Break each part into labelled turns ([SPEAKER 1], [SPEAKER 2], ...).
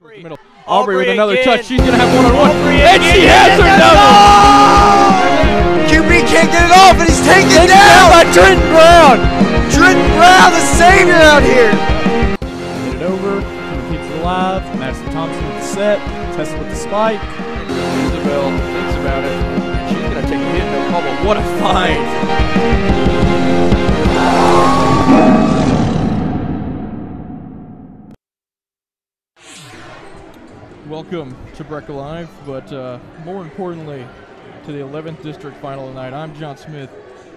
[SPEAKER 1] Middle. Aubrey with another
[SPEAKER 2] again.
[SPEAKER 1] touch. She's going to have one-on-one.
[SPEAKER 2] And
[SPEAKER 1] she has her double!
[SPEAKER 3] QB can't get it off, and he's taken down
[SPEAKER 1] by Trenton Brown.
[SPEAKER 3] Trenton Brown, the savior out here.
[SPEAKER 1] Get it over. Keeps it alive. Madison Thompson with the set. Tessa with the spike. And Isabel thinks about it. And she's going to take a hit. No bubble. What a find. Welcome to Breck Live, but more importantly, to the 11th District Final tonight. I'm John Smith,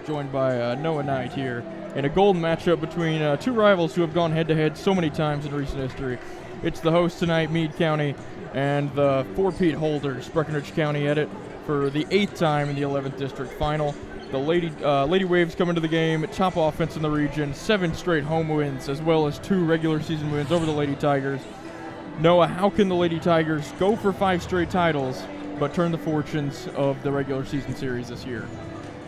[SPEAKER 1] joined by Noah Knight here, in a golden matchup between two rivals who have gone head-to-head so many times in recent history. It's the host tonight, Meade County, and the four-peat holders, Breckinridge County, at it for the 8th time in the 11th District Final. The Lady Waves come into the game, top offense in the region, 7 straight home wins, as well as 2 regular season wins over the Lady Tigers. Noah, how can the Lady Tigers go for 5 straight titles but turn the fortunes of the regular season series this year?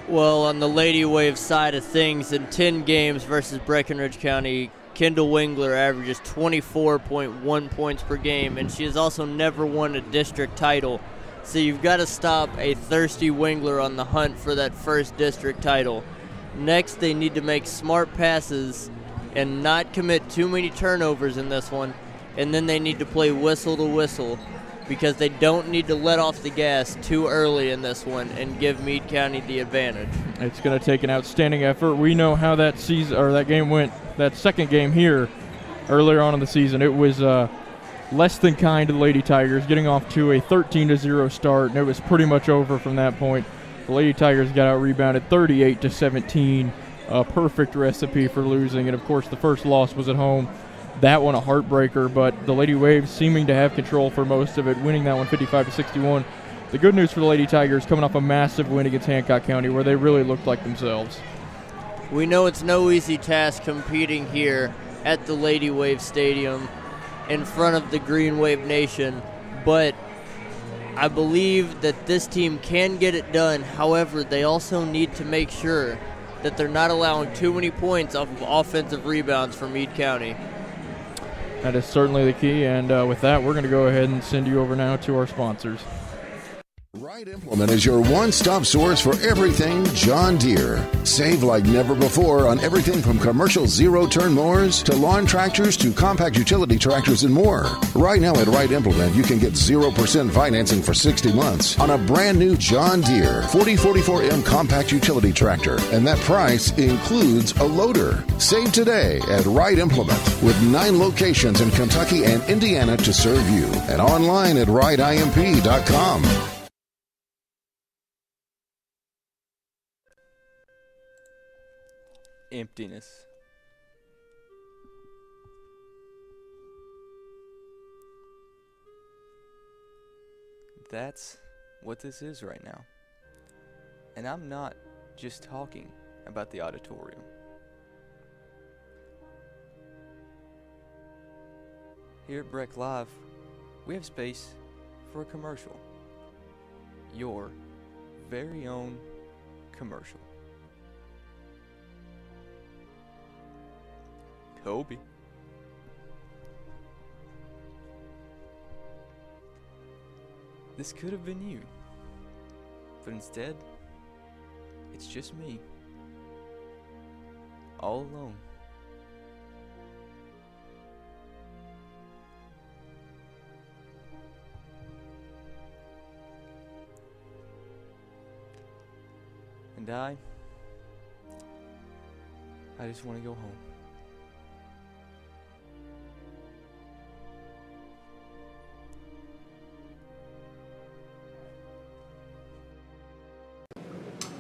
[SPEAKER 2] Well, on the Lady Wave side of things, in 10 games versus Breckinridge County, Kendall Wingler averages 24.1 points per game, and she has also never won a district title. So you've got to stop a thirsty Wingler on the hunt for that first district title. Next, they need to make smart passes and not commit too many turnovers in this one. And then they need to play whistle to whistle, because they don't need to let off the gas too early in this one and give Meade County the advantage. It's
[SPEAKER 1] going to take an outstanding effort. We know how that season or that game went. That second game here earlier on in the season, it was less than kind to the Lady Tigers, getting off to a 13-0 start, and it was pretty much over from that point. The Lady Tigers got out rebounded 38-17, a perfect recipe for losing. And of course, the first loss was at home. That one a heartbreaker, but the Lady Waves seeming to have control for most of it, winning that one 55-61. The good news for the Lady Tigers, coming off a massive win against Hancock County, where they really looked like themselves.
[SPEAKER 2] We know it's no easy task competing here at the Lady Wave Stadium in front of the Green Wave Nation, but I believe that this team can get it done. However, they also need to make sure that they're not allowing too many points off of offensive rebounds for Meade County.
[SPEAKER 1] That is certainly the key, and with that, we're going to go ahead and send you over now to our sponsors.
[SPEAKER 4] Right Implement is your one-stop source for everything John Deere. Save like never before on everything from commercial zero-turn mowers to lawn tractors to compact utility tractors and more. Right now at Right Implement, you can get 0% financing for 60 months on a brand new John Deere 4044M compact utility tractor, and that price includes a loader. Save today at Right Implement, with 9 locations in Kentucky and Indiana to serve you, and online at rightimp.com.
[SPEAKER 5] Emptiness. That's what this is right now. And I'm not just talking about the auditorium. Here at Breck Live, we have space for a commercial. Your very own commercial. Kobe. This could have been you, but instead, it's just me, all alone. And I just want to go home.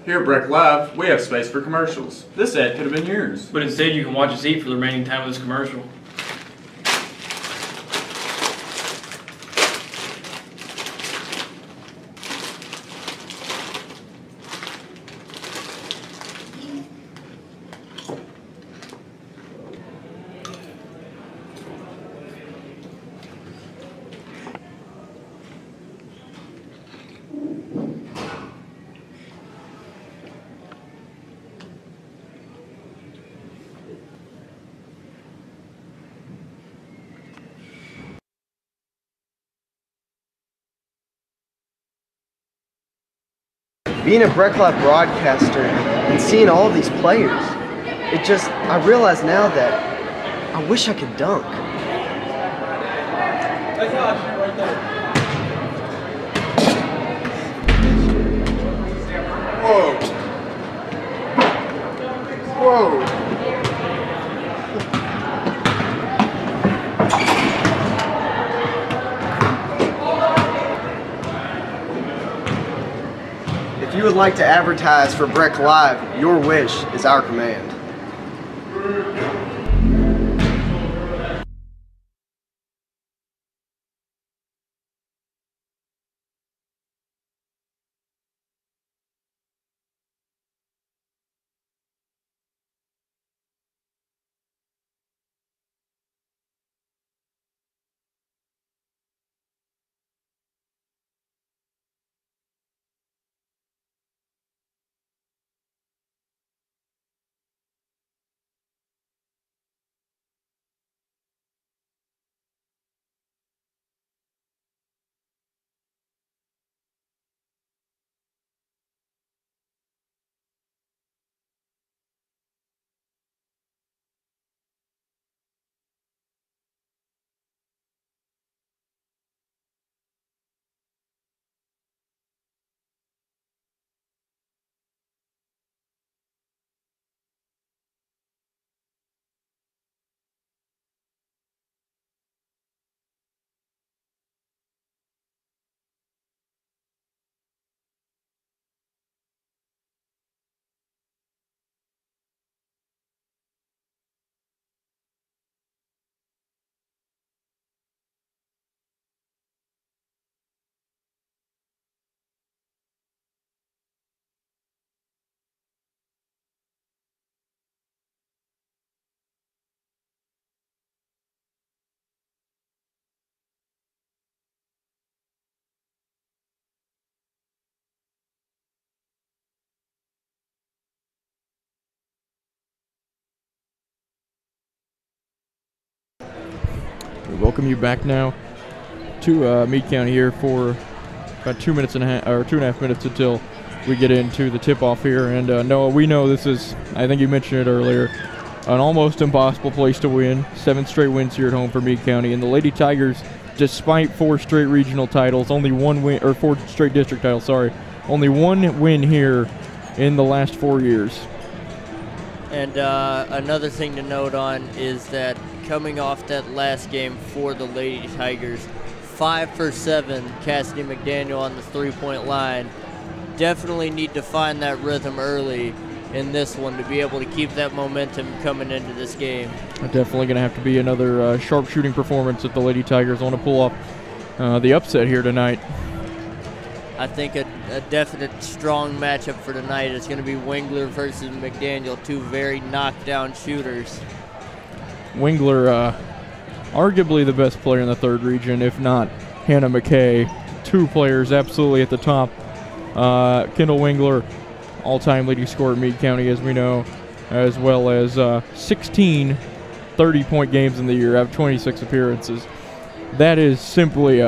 [SPEAKER 6] Here at Breck Live, we have space for commercials. This ad could have been yours.
[SPEAKER 7] But instead, you can watch us eat for the remaining time of this commercial.
[SPEAKER 3] being a Breck Live broadcaster and seeing all these players, I realize now that I wish I could dunk.
[SPEAKER 8] Whoa. Whoa.
[SPEAKER 3] If you would like to advertise for Breck Live, your wish is our command.
[SPEAKER 1] We welcome you back now to Meade County here for about 2 minutes and a half, or 2.5 minutes until we get into the tip-off here. And Noah, we know this is, I think you mentioned it earlier, an almost impossible place to win. 7 straight wins here at home for Meade County, and the Lady Tigers, despite 4 straight regional titles, only 1 win, or 4 straight district titles, sorry, only 1 win here in the last 4 years.
[SPEAKER 2] And another thing to note on is that coming off that last game for the Lady Tigers, 5 for 7, Cassidy McDaniel on the 3-point line. Definitely need to find that rhythm early in this one to be able to keep that momentum coming into this game.
[SPEAKER 1] Definitely going to have to be another sharp-shooting performance if the Lady Tigers want to pull off the upset here tonight.
[SPEAKER 2] I think a definite strong matchup for tonight is going to be Wingler versus McDaniel, 2 very knockdown shooters.
[SPEAKER 1] Wingler, arguably the best player in the 3rd region, if not Hannah McKay. 2 players absolutely at the top. Kendall Wingler, all-time leading scorer at Meade County, as we know, as well as 16 30-point games in the year, have 26 appearances. That is simply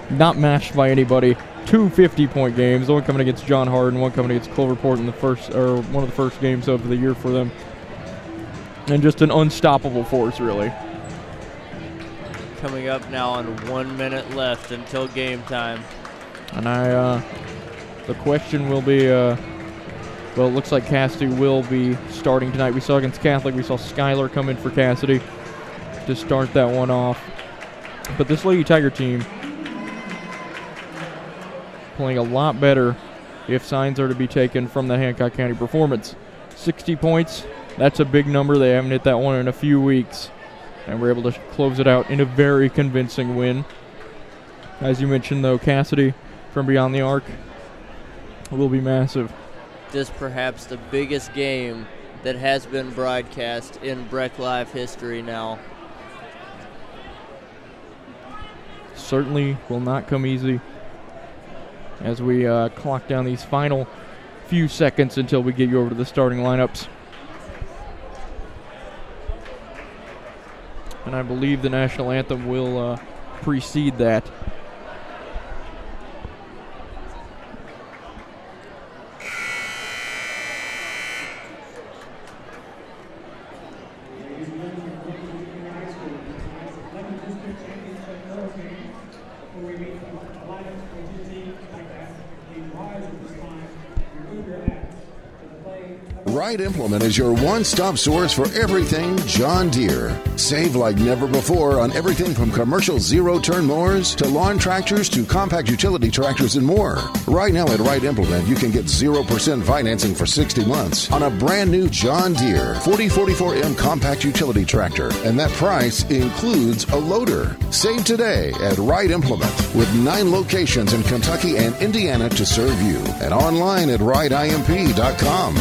[SPEAKER 1] not matched by anybody. 2 50-point games, one coming against John Harden, one coming against Cloverport in the first, or one of the first games of the year for them. And just an unstoppable force, really.
[SPEAKER 2] Coming up now on 1 minute left until game time.
[SPEAKER 1] And the question will be, well, it looks like Cassidy will be starting tonight. We saw against Catholic, we saw Skylar come in for Cassidy to start that one off. But this Lady Tiger team playing a lot better if signs are to be taken from the Hancock County performance. 60 points, that's a big number. They haven't hit that one in a few weeks, and we're able to close it out in a very convincing win. As you mentioned, though, Cassidy from beyond the arc will be massive.
[SPEAKER 2] This perhaps the biggest game that has been broadcast in Breck Live history now.
[SPEAKER 1] Certainly will not come easy as we clock down these final few seconds until we get you over to the starting lineups. And I believe the national anthem will precede that.
[SPEAKER 4] Right Implement is your one-stop source for everything John Deere. Save like never before on everything from commercial zero-turn mowers to lawn tractors to compact utility tractors and more. Right now at Right Implement, you can get 0% financing for 60 months on a brand new John Deere 4044M compact utility tractor, and that price includes a loader. Save today at Right Implement with 9 locations in Kentucky and Indiana to serve you, and online at rightimp.com.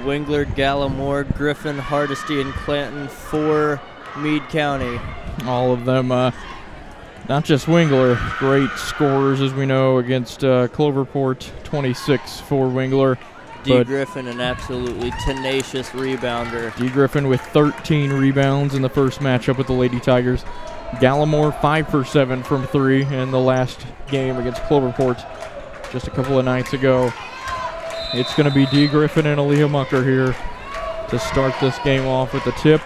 [SPEAKER 2] Wingler, Gallimore, Griffin, Hardesty, and Clanton for Meade County.
[SPEAKER 1] All of them, not just Wingler, great scorers, as we know, against Cloverport, 26 for Wingler.
[SPEAKER 2] D. Griffin, an absolutely tenacious rebounder.
[SPEAKER 1] D. Griffin with 13 rebounds in the first matchup with the Lady Tigers. Gallimore 5 for 7 from 3 in the last game against Cloverport just a couple of nights ago. It's going to be D. Griffin and Aaliyah Mucker here to start this game off with the tip.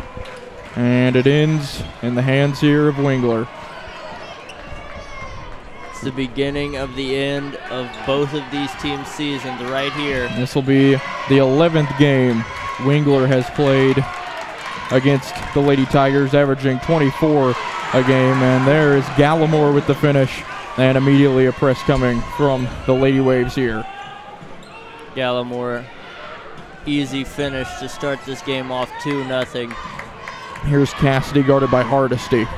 [SPEAKER 1] And it ends in the hands here of Wingler.
[SPEAKER 2] It's the beginning of the end of both of these teams' seasons right here.
[SPEAKER 1] This will be the 11th game Wingler has played against the Lady Tigers, averaging 24 a game. And there is Gallimore with the finish, and immediately a press coming from the Lady Waves here.
[SPEAKER 2] Gallimore, easy finish to start this game off 2-0.
[SPEAKER 1] Here's Cassidy guarded by Hardesty.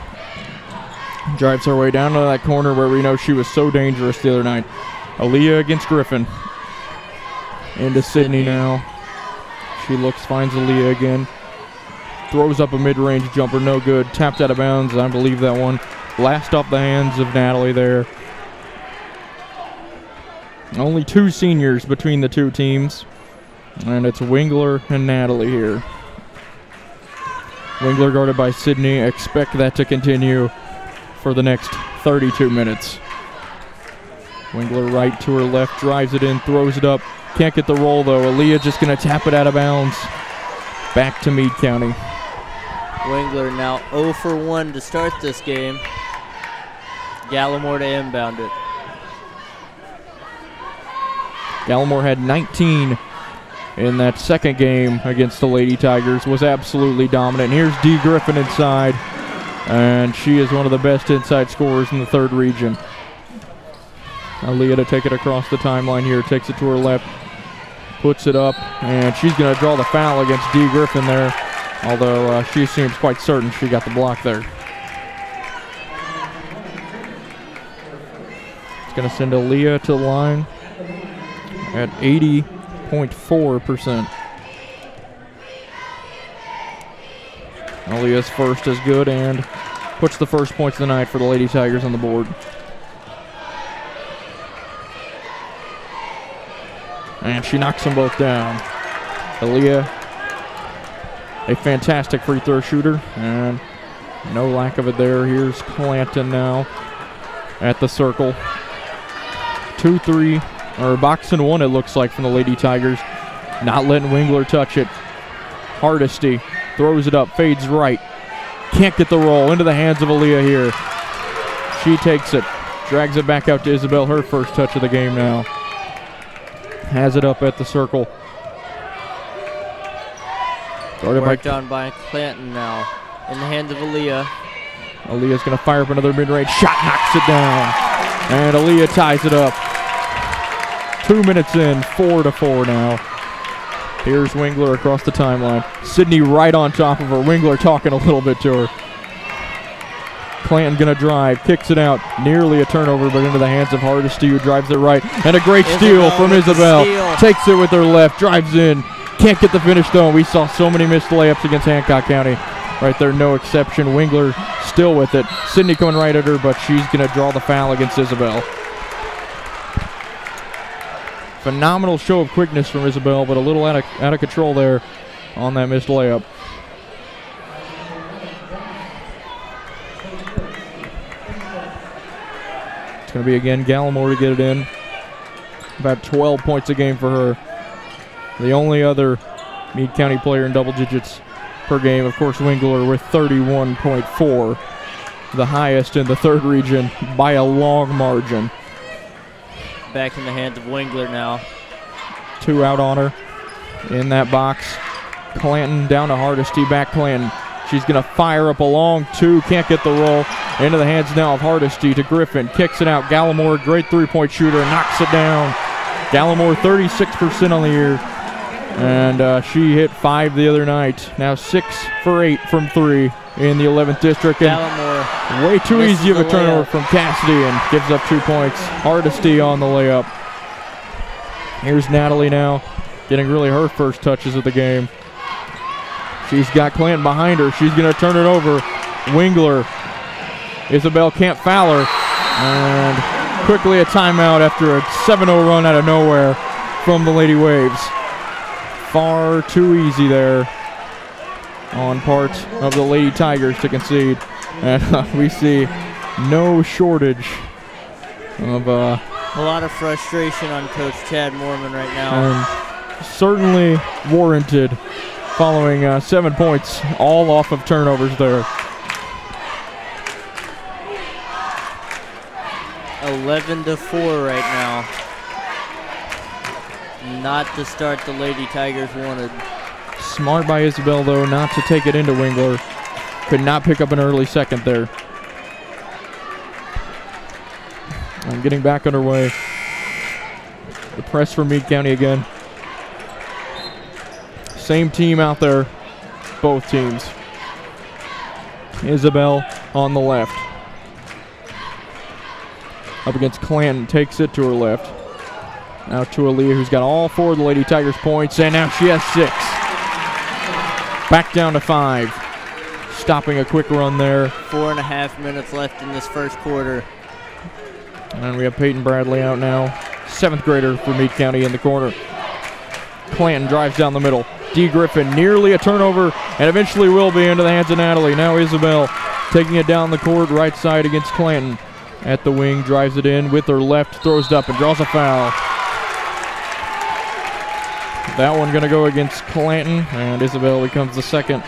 [SPEAKER 1] Drives her way down to that corner where we know she was so dangerous the other night. Aaliyah against Griffin. Into Sydney now. She looks, finds Aaliyah again. Throws up a mid-range jumper, no good. Tapped out of bounds, I believe that one. Blast off the hands of Natalie there. Only 2 seniors between the two teams. And it's Wingler and Natalie here. Wingler guarded by Sydney. Expect that to continue for the next 32 minutes. Wingler right to her left, drives it in, throws it up. Can't get the roll though. Aaliyah just going to tap it out of bounds. Back to Meade County.
[SPEAKER 2] Wingler now 0 for 1 to start this game. Gallimore to inbound it.
[SPEAKER 1] Gallimore had 19 in that second game against the Lady Tigers, was absolutely dominant. Here's D. Griffin inside, and she is one of the best inside scorers in the 3rd region. Aaliyah to take it across the timeline here, takes it to her left, puts it up, and she's going to draw the foul against Dee Griffin there, although she seems quite certain she got the block there. It's going to send Aaliyah to the line at 80.4%. Aaliyah's first is good and puts the first points of the night for the Lady Tigers on the board. And she knocks them both down. Aaliyah, a fantastic free throw shooter, and no lack of it there. Here's Clanton now at the circle. 2-3, or box and one it looks like from the Lady Tigers. Not letting Wingler touch it. Hardesty throws it up, fades right. Can't get the roll into the hands of Aaliyah here. She takes it, drags it back out to Isabel, her first touch of the game now. Has it up at the circle.
[SPEAKER 2] Worked on by Clanton now. In the hands of Aaliyah.
[SPEAKER 1] Aaliyah's going to fire up another mid-range shot, knocks it down. And Aaliyah ties it up. 2 minutes in, 4-4 now. Here's Wingler across the timeline. Sydney right on top of her. Wingler talking a little bit to her. Clanton going to drive, kicks it out, nearly a turnover, but into the hands of Hardesty, who drives it right. And a great steal from Isabel. Takes it with her left, drives in. Can't get the finish though. We saw so many missed layups against Hancock County. Right there, no exception. Wingler still with it. Sydney coming right at her, but she's going to draw the foul against Isabel. Phenomenal show of quickness from Isabel, but a little out of control there on that missed layup. It's going to be again Gallimore to get it in. About 12 points a game for her. The only other Meade County player in double digits per game, of course, Wingler with 31.4, the highest in the third region by a long margin.
[SPEAKER 2] Back in the hands of Wingler now.
[SPEAKER 1] 2 out on her in that box. Clanton down to Hardesty, back Clanton. She's going to fire up a long 2, can't get the roll. Into the hands now of Hardesty to Griffin, kicks it out. Gallimore, great three-point shooter, knocks it down. Gallimore 36% on the year, and she hit 5 the other night. Now 6 for 8 from 3 in the 11th district. And
[SPEAKER 2] Gallimore
[SPEAKER 1] way too easy of a turnover from Cassidy and gives up 2 points. Hardesty on the layup. Here's Natalie now, getting really her first touches of the game. She's got Clanton behind her. She's going to turn it over. Wingler. Isabel can't foul her. And quickly a timeout after a 7-0 run out of nowhere from the Lady Waves. Far too easy there on part of the Lady Tigers to concede. And we see no shortage of
[SPEAKER 2] a lot of frustration on Coach Chad Mormon right now.
[SPEAKER 1] And certainly warranted following 7 points all off of turnovers there.
[SPEAKER 2] 11-4 right now. Not the start the Lady Tigers wanted.
[SPEAKER 1] Smart by Isabel, though, not to take it into Wingler. Could not pick up an early second there. And getting back underway. The press for Meade County again. Same team out there, both teams. Isabel on the left. Up against Clanton, takes it to her left. Now to Aaliyah, who's got all 4 of the Lady Tigers points, and now she has 6. Back down to 5. Stopping a quick run there.
[SPEAKER 2] 4.5 minutes left in this first quarter.
[SPEAKER 1] And we have Peyton Bradley out now. 7th grader for Meade County in the corner. Clanton drives down the middle. Dee Griffin, nearly a turnover, and eventually will be into the hands of Natalie. Now Isabel taking it down the court, right side against Clanton. At the wing, drives it in with her left, throws it up and draws a foul. That one going to go against Clanton, and Isabel becomes the second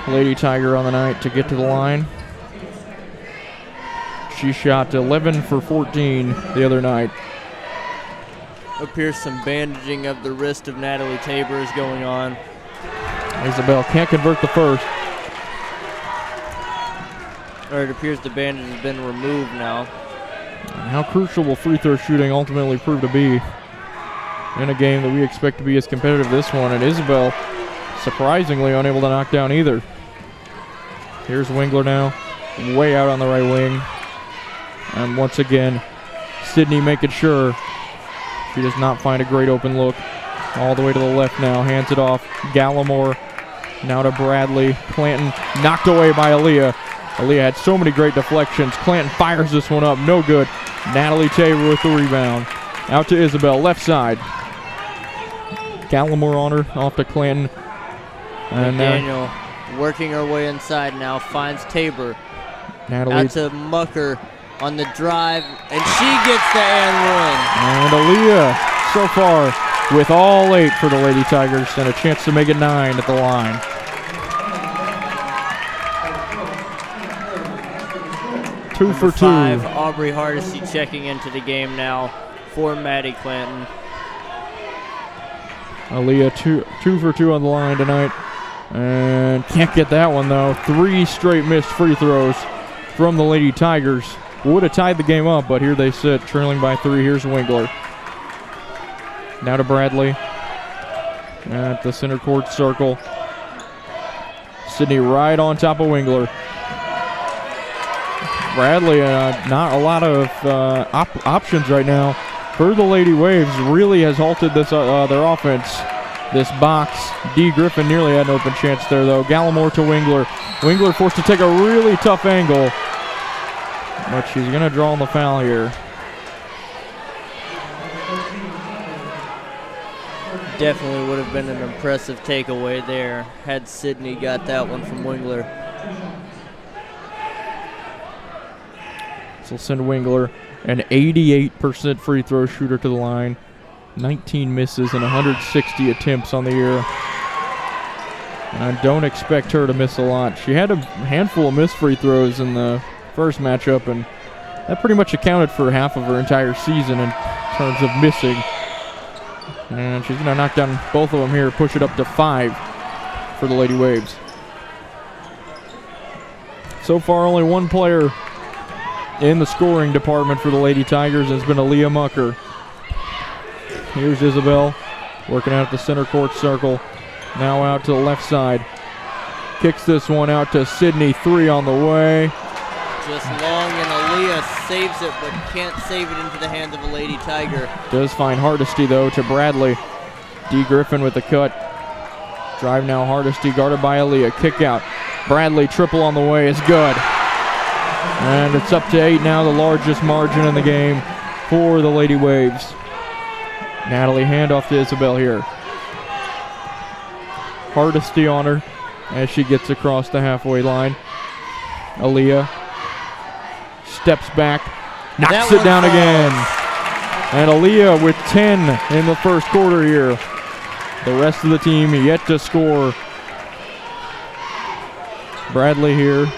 [SPEAKER 1] Lady Tiger on the night to get to the line. She shot 11 for 14 the other night.
[SPEAKER 2] Appears some bandaging of the wrist of Natalie Tabor is going on.
[SPEAKER 1] Isabel can't convert the first.
[SPEAKER 2] Or it appears the bandage has been removed now.
[SPEAKER 1] And how crucial will free throw shooting ultimately prove to be in a game that we expect to be as competitive this one, and Isabel surprisingly unable to knock down either. Here's Wingler now, way out on the right wing. And once again, Sydney making sure she does not find a great open look. All the way to the left now, hands it off. Gallimore now to Bradley. Clanton knocked away by Aaliyah. Aaliyah had so many great deflections. Clanton fires this one up, no good. Natalie Tabor with the rebound. Out to Isabel, left side. Gallimore on her, off to Clanton. And
[SPEAKER 2] Daniel working her way inside now, finds Tabor.
[SPEAKER 1] Natalie.
[SPEAKER 2] Out to Mucker on the drive, and she gets the and one.
[SPEAKER 1] And Aaliyah so far with all 8 for the Lady Tigers and a chance to make it 9 at the line. Two for 2.
[SPEAKER 2] 5, Aubrey Hardesty checking into the game now for Maddie Clanton.
[SPEAKER 1] Aaliyah two for 2 on the line tonight. And can't get that one though. 3 straight missed free throws from the Lady Tigers. Would have tied the game up, but here they sit, trailing by 3. Here's Wingler. Now to Bradley at the center court circle. Sydney right on top of Wingler. Bradley, not a lot of options right now for the Lady Waves. Really has halted this their offense. This box. D. Griffin nearly had an open chance there, though. Gallimore to Wingler. Wingler forced to take a really tough angle, but she's going to draw on the foul here.
[SPEAKER 2] Definitely would have been an impressive takeaway there had Sydney got that one from Wingler.
[SPEAKER 1] So send Wingler, an 88% free throw shooter, to the line. 19 misses and 160 attempts on the year. I don't expect her to miss a lot. She had a handful of missed free throws in the first matchup, and that pretty much accounted for half of her entire season in terms of missing. And she's going to knock down both of them here, push it up to 5 for the Lady Waves. So far, only one player in the scoring department for the Lady Tigers has been Aaliyah Mucker. Here's Isabel working out at the center court circle. Now out to the left side. Kicks this one out to Sydney. 3 on the way.
[SPEAKER 2] Just long, and Aaliyah saves it, but can't save it into the hands of a Lady Tiger.
[SPEAKER 1] Does find Hardesty, though, to Bradley. D. Griffin with the cut. Drive now, Hardesty guarded by Aaliyah. Kick out. Bradley, triple on the way, is good. And it's up to 8 now, the largest margin in the game for the Lady Waves. Natalie, handoff to Isabel here. Hardesty on her as she gets across the halfway line. Aaliyah steps back, knocks it down again. And Aaliyah with 10 in the first quarter here. The rest of the team yet to score. Bradley here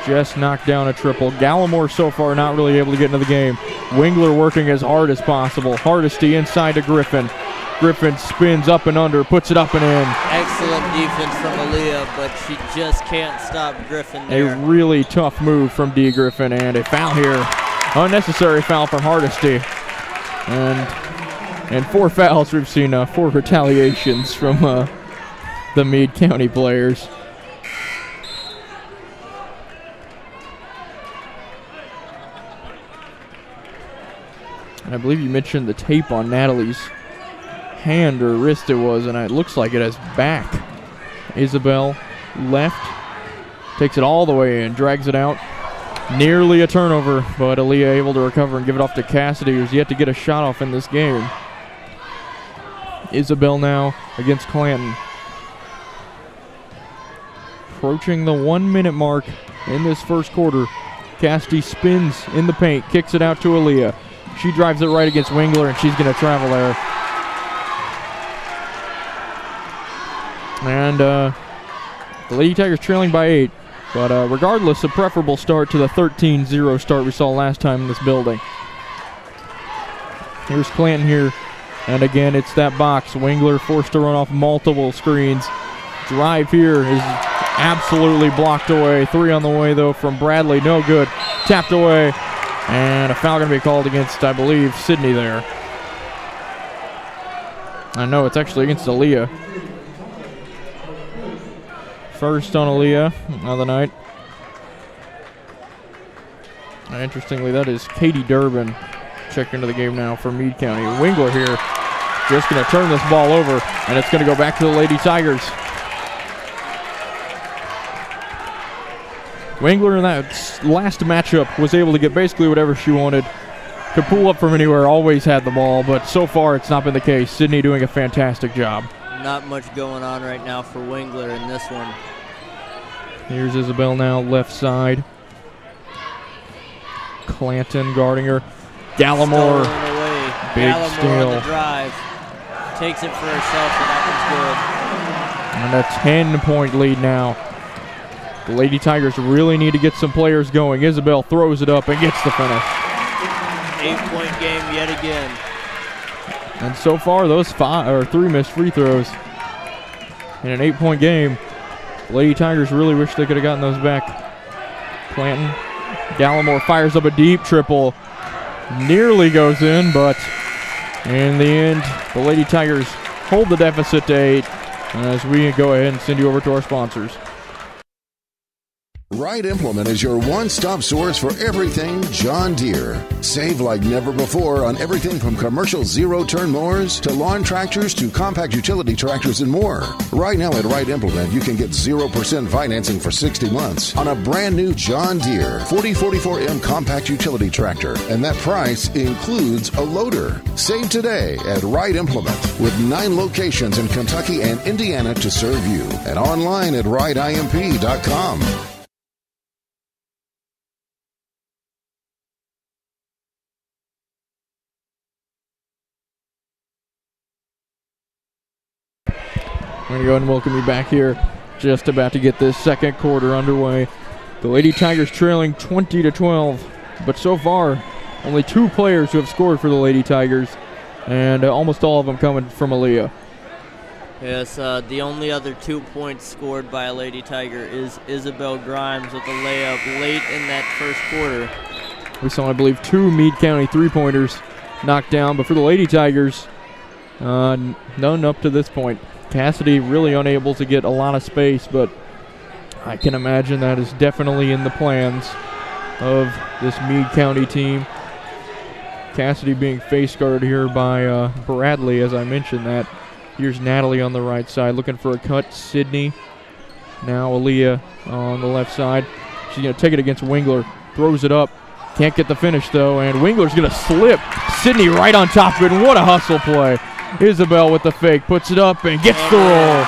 [SPEAKER 1] just knocked down a triple. Gallimore so far not really able to get into the game. Wingler working as hard as possible. Hardesty inside to Griffin. Griffin spins up and under, puts it up and in.
[SPEAKER 2] Excellent defense from Aaliyah, but she just can't stop Griffin there.
[SPEAKER 1] A really tough move from D. Griffin, and a foul here. Unnecessary foul from Hardesty. And 4 fouls. We've seen 4 retaliations from the Meade County players. And I believe you mentioned the tape on Natalie's hand or wrist it was, and it looks like it has back. Isabel left, takes it all the way in, drags it out. Nearly a turnover, but Aaliyah able to recover and give it off to Cassidy, who's yet to get a shot off in this game. Isabel now against Clanton. Approaching the 1 minute mark in this first quarter. Cassidy spins in the paint, kicks it out to Aaliyah. She drives it right against Wingler, and she's going to travel there. And the Lady Tigers trailing by 8. But regardless, a preferable start to the 13-0 start we saw last time in this building. Here's Clanton here. And again, it's that box. Wingler forced to run off multiple screens. Drive here is absolutely blocked away. 3 on the way, though, from Bradley. No good. Tapped away. And a foul going to be called against, I believe, Sydney there. I know, it's actually against Aaliyah. First on Aaliyah of the night. Interestingly, that is Katie Durbin checking into the game now for Meade County. Wingler here just going to turn this ball over, and it's going to go back to the Lady Tigers. Wingler in that last matchup was able to get basically whatever she wanted. Could pull up from anywhere, always had the ball, but so far it's not been the case. Sydney doing a fantastic job.
[SPEAKER 2] Not much going on right now for Wingler in this one.
[SPEAKER 1] Here's Isabel now, left side. Clanton guarding her. Gallimore, big
[SPEAKER 2] Gallimore
[SPEAKER 1] steal.
[SPEAKER 2] on the drive. Takes it for herself, and that
[SPEAKER 1] And a 10-point lead now. The Lady Tigers really need to get some players going. Isabel throws it up and gets the finish.
[SPEAKER 2] 8-point game yet again.
[SPEAKER 1] And so far, those 3 missed free throws in an 8-point game. The Lady Tigers really wish they could have gotten those back. Clanton. Gallimore fires up a deep triple. Nearly goes in, but in the end, the Lady Tigers hold the deficit to 8 as we go ahead and send you over to our sponsors.
[SPEAKER 4] Wright Implement is your one-stop source for everything John Deere. Save like never before on everything from commercial zero-turn mowers to lawn tractors to compact utility tractors and more. Right now at Wright Implement, you can get 0% financing for 60 months on a brand new John Deere 4044M compact utility tractor, and that price includes a loader. Save today at Wright Implement with 9 locations in Kentucky and Indiana to serve you, and online at wrightimp.com.
[SPEAKER 1] I'm going to go ahead and welcome you back here. Just about to get this second quarter underway. The Lady Tigers trailing 20-12, but so far only 2 players who have scored for the Lady Tigers, and almost all of them coming from Aaliyah.
[SPEAKER 2] Yes, the only other 2 points scored by a Lady Tiger is Isabel Grimes with a layup late in that first quarter.
[SPEAKER 1] We saw, I believe, 2 Meade County three-pointers knocked down, but for the Lady Tigers, none up to this point. Cassidy really unable to get a lot of space, but I can imagine that is definitely in the plans of this Meade County team. Cassidy being face guarded here by Bradley, as I mentioned that. Here's Natalie on the right side looking for a cut. Sydney. Now Aaliyah on the left side. She's going to take it against Wingler. Throws it up. Can't get the finish, though, and Wingler's going to slip. Sydney right on top of it, and what a hustle play. Isabel with the fake, puts it up and gets the roll.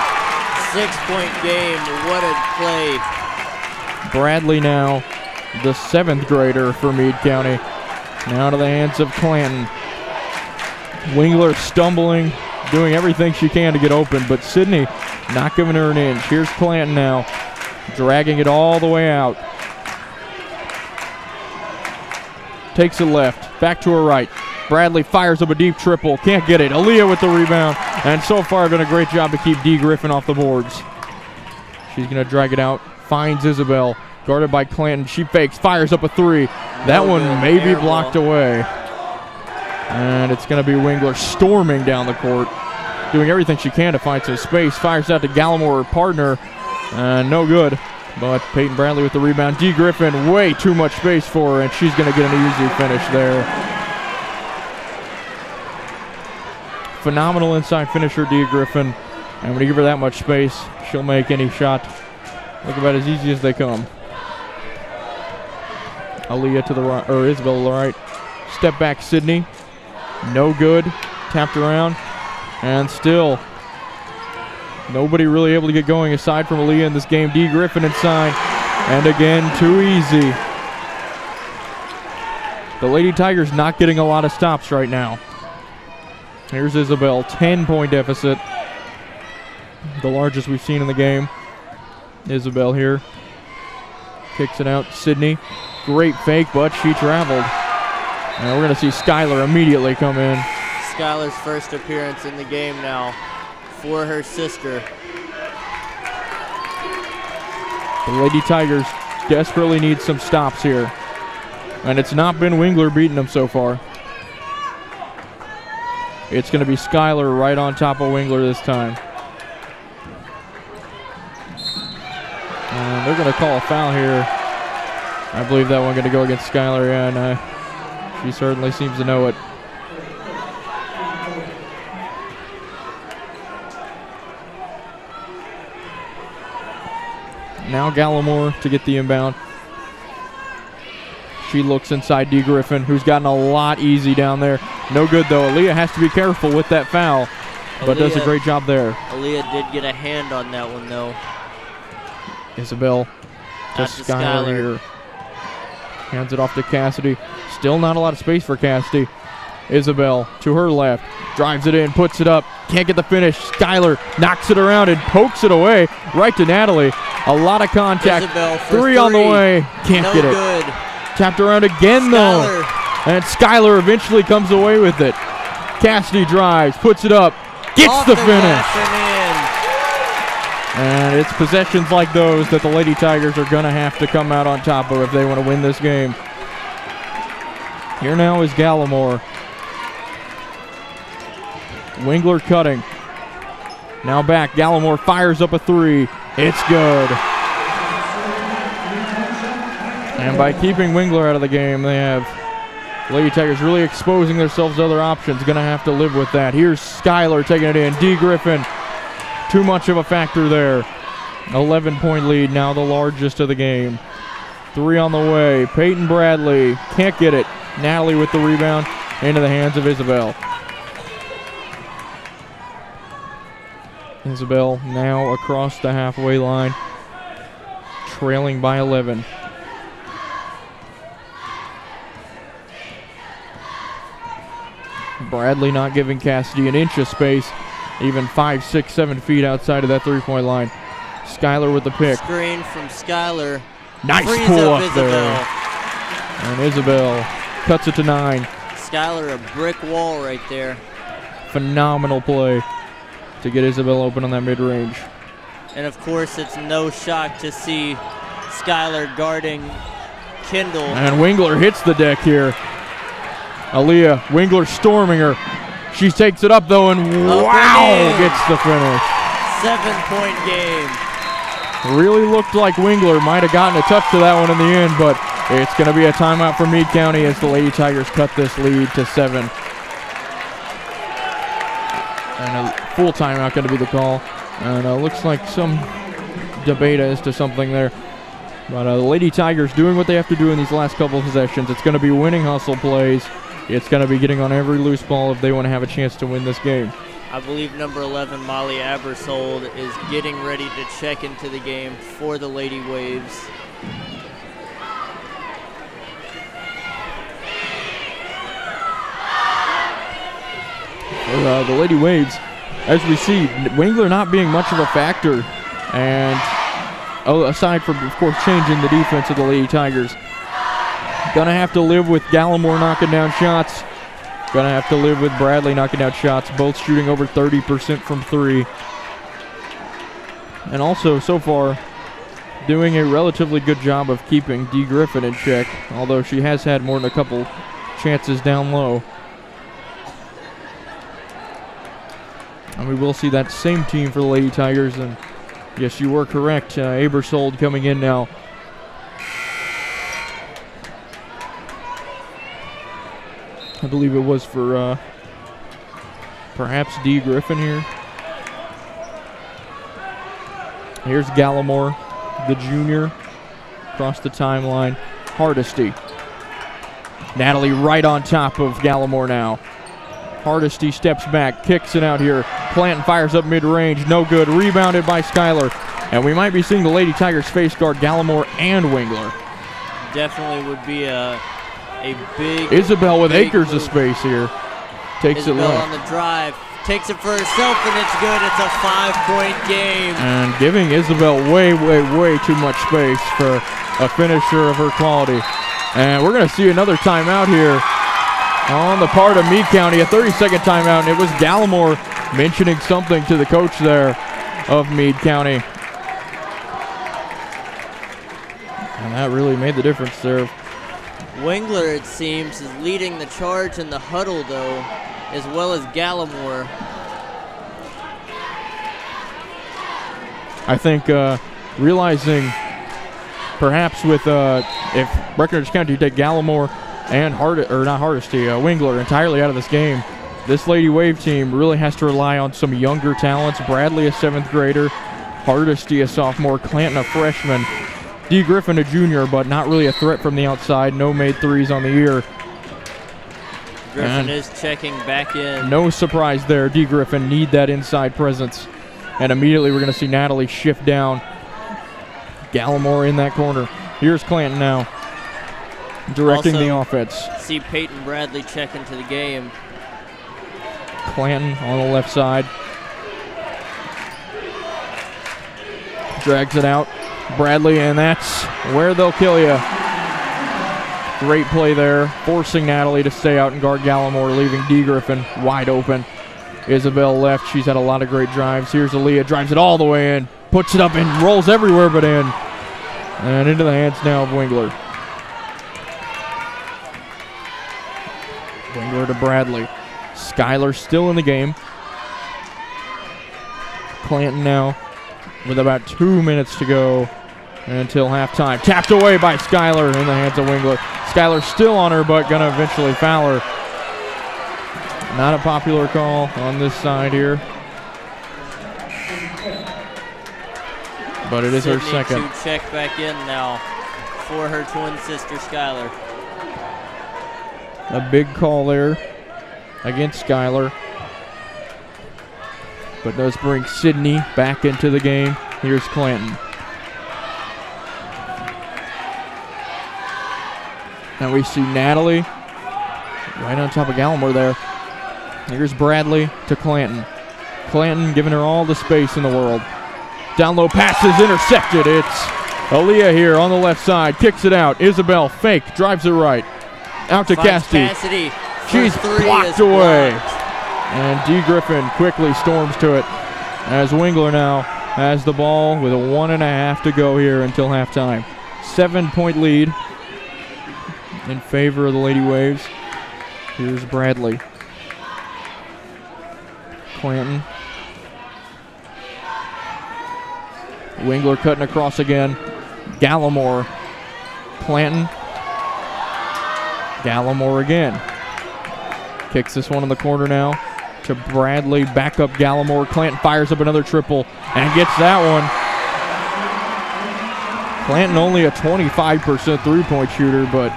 [SPEAKER 2] 6-point game, what a play.
[SPEAKER 1] Bradley now, the 7th grader for Meade County. Now to the hands of Clanton. Wingler stumbling, doing everything she can to get open, but Sydney not giving her an inch. Here's Clanton now, dragging it all the way out. Takes it left, back to her right. Bradley fires up a deep triple, can't get it. Aaliyah with the rebound, and so far done a great job to keep Dee Griffin off the boards. She's going to drag it out, finds Isabel, guarded by Clanton. She fakes, fires up a 3. That one may be blocked away. And it's going to be Wingler storming down the court, doing everything she can to find some space. Fires out to Gallimore, her partner, and no good. But Peyton Bradley with the rebound. Dee Griffin, way too much space for her, and she's going to get an easy finish there. Phenomenal inside finisher, Dee Griffin. And when you give her that much space, she'll make any shot look about as easy as they come. Aaliyah to the right, or Isabel to the right. Step back, Sydney. No good. Tapped around. And still, nobody really able to get going aside from Aaliyah in this game. Dee Griffin inside. And again, too easy. The Lady Tigers not getting a lot of stops right now. Here's Isabel, 10-point deficit. The largest we've seen in the game. Isabel here. Kicks it out. Sydney. Great fake, but she traveled. And we're going to see Skylar immediately come in.
[SPEAKER 2] Skylar's first appearance in the game now for her sister.
[SPEAKER 1] The Lady Tigers desperately need some stops here. And it's not been Wingler beating them so far. It's going to be Schuyler right on top of Wingler this time. And they're going to call a foul here. I believe that one going to go against Schuyler, and she certainly seems to know it. Now Gallimore to get the inbound. She looks inside D. Griffin, who's gotten a lot easy down there. No good, though. Aaliyah has to be careful with that foul, but does a great job there.
[SPEAKER 2] Aaliyah did get a hand on that one, though.
[SPEAKER 1] Isabel to Schuyler here. Hands it off to Cassidy. Still not a lot of space for Cassidy. Isabel to her left. Drives it in, puts it up. Can't get the finish. Schuyler knocks it around and pokes it away right to Natalie. A lot of contact.
[SPEAKER 2] Isabel for
[SPEAKER 1] three on the way. Can't get it.
[SPEAKER 2] Good.
[SPEAKER 1] Tapped around again, though. And Schuyler eventually comes away with it. Cassidy drives, puts it up, gets the finish. And it's possessions like those that the Lady Tigers are going to have to come out on top of if they want to win this game. Here now is Gallimore. Wingler cutting. Now back. Gallimore fires up a three. It's good. And by keeping Wingler out of the game, they have Lady Tigers really exposing themselves to other options. Going to have to live with that. Here's Schuyler taking it in. D. Griffin. Too much of a factor there. 11-point lead, now the largest of the game. Three on the way. Peyton Bradley can't get it. Natalie with the rebound into the hands of Isabel. Isabel now across the halfway line, trailing by 11. Bradley not giving Cassidy an inch of space, even 5, 6, 7 feet outside of that three-point line. Schuyler with the pick.
[SPEAKER 2] Screen from Schuyler.
[SPEAKER 1] Nice pull up there. And Isabel cuts it to 9.
[SPEAKER 2] Schuyler a brick wall right there.
[SPEAKER 1] Phenomenal play to get Isabel open on that mid-range.
[SPEAKER 2] And of course, it's no shock to see Schuyler guarding Kendall.
[SPEAKER 1] And Wingler hits the deck here. Aaliyah, Wingler storming her. She takes it up though, and wow, gets the finish.
[SPEAKER 2] 7-point game.
[SPEAKER 1] Really looked like Wingler might have gotten a touch to that one in the end, but it's going to be a timeout for Meade County as the Lady Tigers cut this lead to 7. And a full timeout going to be the call. And looks like some debate as to something there. But the Lady Tigers doing what they have to do in these last couple of possessions. It's going to be winning hustle plays. It's going to be getting on every loose ball if they want to have a chance to win this game.
[SPEAKER 2] I believe number 11, Molly Abersold, is getting ready to check into the game for the Lady Waves.
[SPEAKER 1] For the Lady Waves, as we see, Wingler not being much of a factor. And aside from, of course, changing the defense of the Lady Tigers, gonna have to live with Gallimore knocking down shots. Gonna have to live with Bradley knocking down shots, both shooting over 30% from 3. And also, so far, doing a relatively good job of keeping D. Griffin in check, although she has had more than a couple chances down low. And we will see that same team for the Lady Tigers, and yes, you were correct. Abersold coming in now. I believe it was for perhaps D. Griffin here. Here's Gallimore, the junior, across the timeline. Hardesty. Natalie right on top of Gallimore now. Hardesty steps back, kicks it out here. Plant fires up mid-range, no good. Rebounded by Schuyler. And we might be seeing the Lady Tigers face guard Gallimore and Wingler.
[SPEAKER 2] Definitely would be a big
[SPEAKER 1] Isabel with
[SPEAKER 2] big
[SPEAKER 1] acres
[SPEAKER 2] move.
[SPEAKER 1] of space here. Takes
[SPEAKER 2] Isabel
[SPEAKER 1] it left.
[SPEAKER 2] on the drive. Takes it for herself, and it's good. It's a 5-point game.
[SPEAKER 1] And giving Isabel way, way, way too much space for a finisher of her quality. And we're going to see another timeout here on the part of Meade County, a 30-second timeout, and it was Gallimore mentioning something to the coach there of Meade County. And that really made the difference there.
[SPEAKER 2] Wingler, it seems, is leading the charge in the huddle, though. as well as Gallimore.
[SPEAKER 1] I think realizing perhaps with if Breckenridge County take Gallimore and Wingler entirely out of this game, this Lady Wave team really has to rely on some younger talents. Bradley, a 7th grader, Hardesty, a sophomore, Clanton, a freshman, D. Griffin, a junior, but not really a threat from the outside. No made threes on the year.
[SPEAKER 2] Griffin is checking back in.
[SPEAKER 1] No surprise there. D. Griffin need that inside presence. And immediately we're going to see Natalie shift down. Gallimore in that corner. Here's Clanton now, directing the offense.
[SPEAKER 2] See Peyton Bradley check into the game.
[SPEAKER 1] Clanton on the left side. Drags it out. Bradley, and that's where they'll kill you. Great play there, forcing Natalie to stay out and guard Gallimore, leaving D. Griffin wide open. Isabel left. She's had a lot of great drives. Here's Aaliyah, drives it all the way in, puts it up and rolls everywhere but in. And into the hands now of Wingler. Wingler to Bradley. Skyler still in the game. Clanton now with about 2 minutes to go until halftime. Tapped away by Skyler in the hands of Wingler. Skyler still on her, but gonna eventually foul her. Not a popular call on this side here, but it is her second.
[SPEAKER 2] To check back in now for her twin sister Skyler.
[SPEAKER 1] A big call there against Skyler, but does bring Sydney back into the game. Here's Clanton. Now we see Natalie right on top of Gallimore there. Here's Bradley to Clanton. Clanton giving her all the space in the world. Down low pass is intercepted. It's Aaliyah here on the left side. Kicks it out. Isabel fake. Drives it right. Out to Cassidy. She's blocked away. And D. Griffin quickly storms to it as Wingler now has the ball with a 1.5 to go here until halftime. 7-point lead in favor of the Lady Waves. Here's Bradley. Clanton. Wingler cutting across again. Gallimore. Clanton. Gallimore again. Kicks this one in the corner now to Bradley. Back up Gallimore. Clanton fires up another triple and gets that one. Clanton only a 25% three-point shooter, but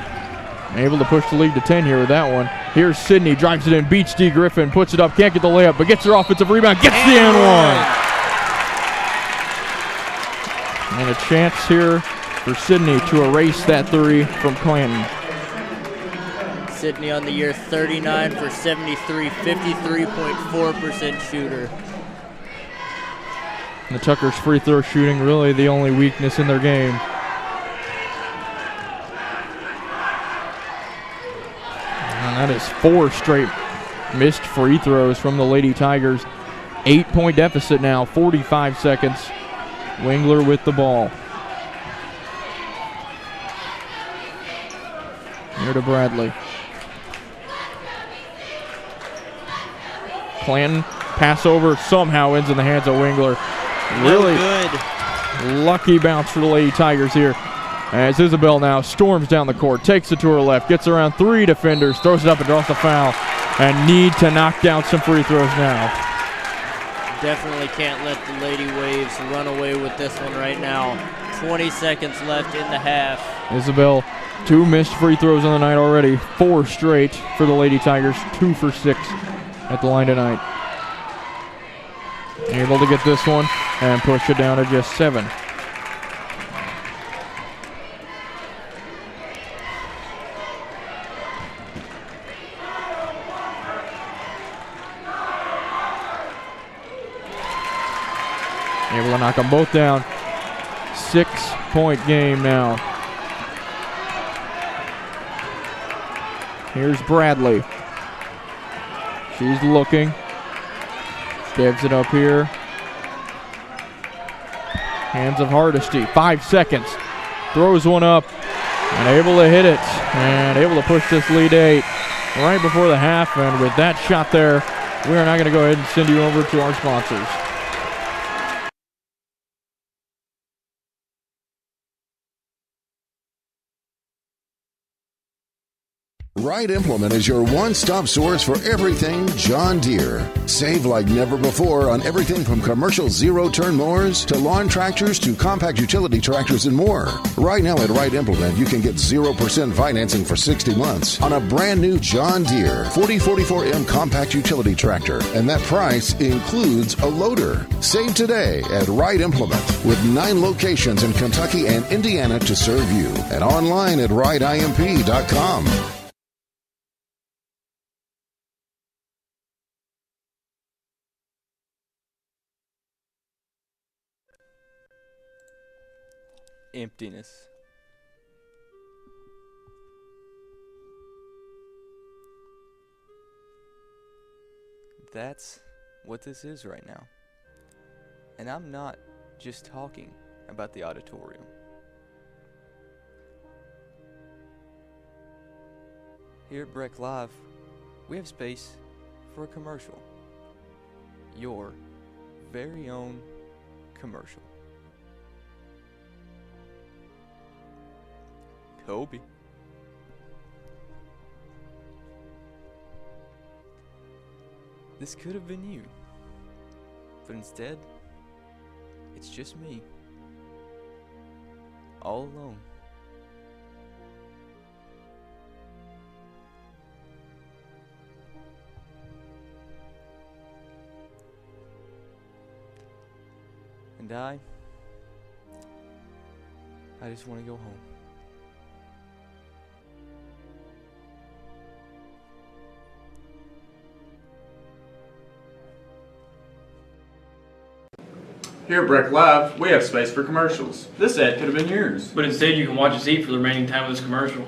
[SPEAKER 1] able to push the lead to 10 here with that one. Here's Sydney, drives it in, beats D. Griffin, puts it up, can't get the layup, but gets her offensive rebound, gets the and one. And a chance here for Sydney to erase that three from Clanton.
[SPEAKER 2] Sydney on the year 39 for 73, 53.4% shooter.
[SPEAKER 1] And the Tuckers' free throw shooting really the only weakness in their game. That is 4 straight missed free throws from the Lady Tigers. 8-point deficit now, 45 seconds. Wingler with the ball. Here to Bradley. Clanton, pass over, somehow ends in the hands of Wingler. Really
[SPEAKER 2] good.
[SPEAKER 1] Lucky bounce for the Lady Tigers here. As Isabel now storms down the court, takes it to her left, gets around 3 defenders, throws it up and draws the foul, and need to knock down some free throws now.
[SPEAKER 2] Definitely can't let the Lady Waves run away with this one right now. 20 seconds left in the half.
[SPEAKER 1] Isabel, 2 missed free throws on the night already, 4 straight for the Lady Tigers, 2 for 6 at the line tonight. Able to get this one and push it down to just 7. Able to knock them both down. 6-point game now. Here's Bradley. She's looking. Gives it up here. Hands of Hardesty. 5 seconds. Throws one up. And able to hit it. And able to push this lead to 8. right before the half, and with that shot there, we are now going to go ahead and send you over to our sponsors.
[SPEAKER 4] Right Implement is your one-stop source for everything John Deere. Save like never before on everything from commercial zero-turn mowers to lawn tractors to compact utility tractors and more. Right now at Right Implement, you can get 0% financing for 60 months on a brand new John Deere 4044M compact utility tractor, and that price includes a loader. Save today at Right Implement with 9 locations in Kentucky and Indiana to serve you, and online at rightimp.com.
[SPEAKER 5] Emptiness. That's what this is right now. And I'm not just talking about the auditorium. Here at Breck Live, we have space for a commercial. Your very own commercial. Kobe. This could have been you, but instead, it's just me, all alone. And I just want to go home.
[SPEAKER 6] Here at Breck Live, we have space for commercials. This ad could have been yours.
[SPEAKER 7] But instead, you can watch us eat for the remaining time of this commercial.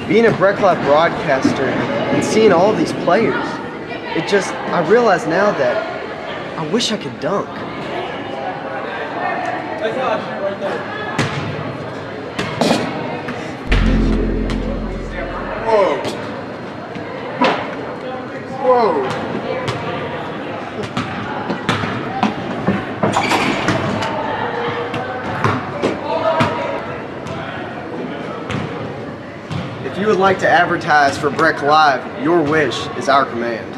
[SPEAKER 3] Being a Breck Live broadcaster and seeing all these players, I realize now that I wish I could dunk.
[SPEAKER 6] Whoa. Whoa.
[SPEAKER 3] If you would like to advertise for Breck Live, your wish is our command.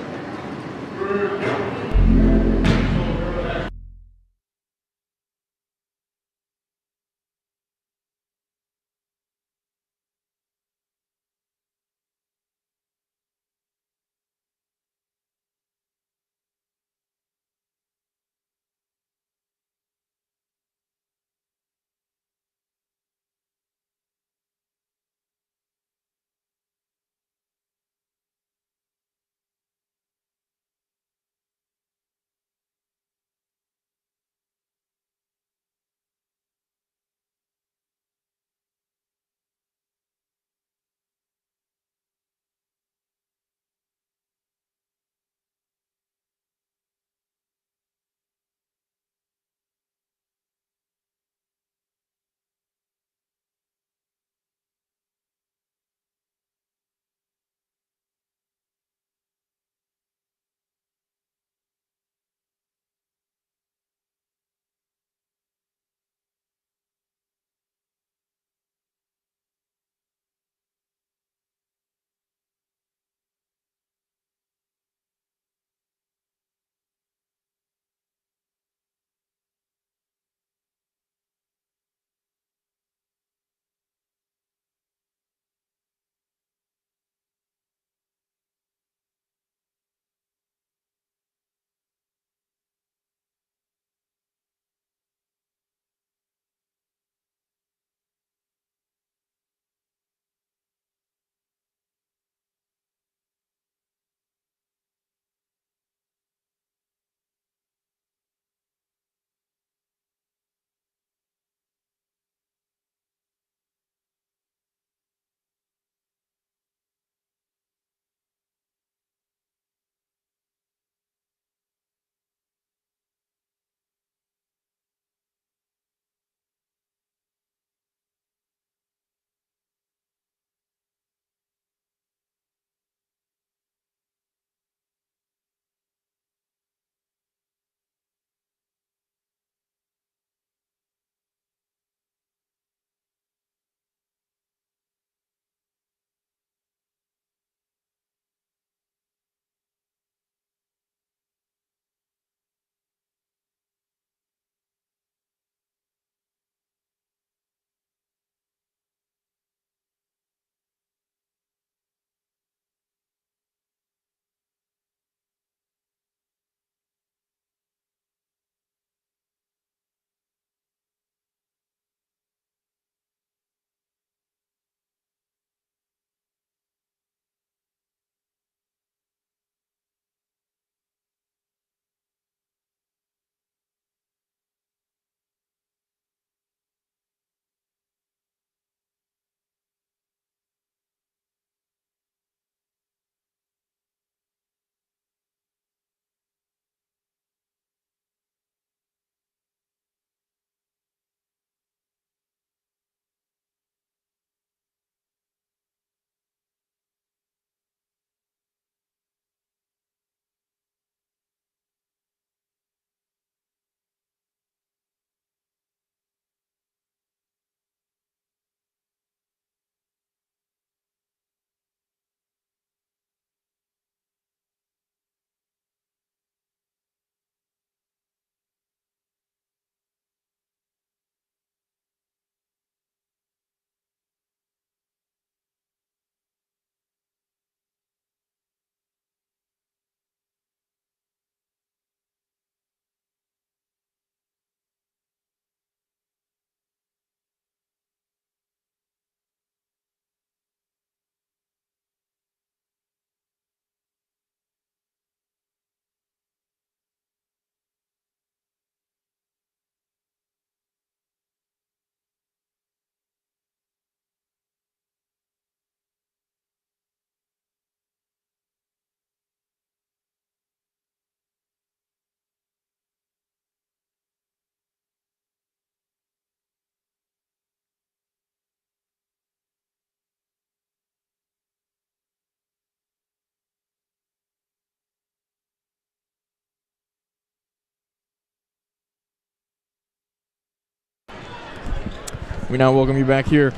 [SPEAKER 1] We now welcome you back here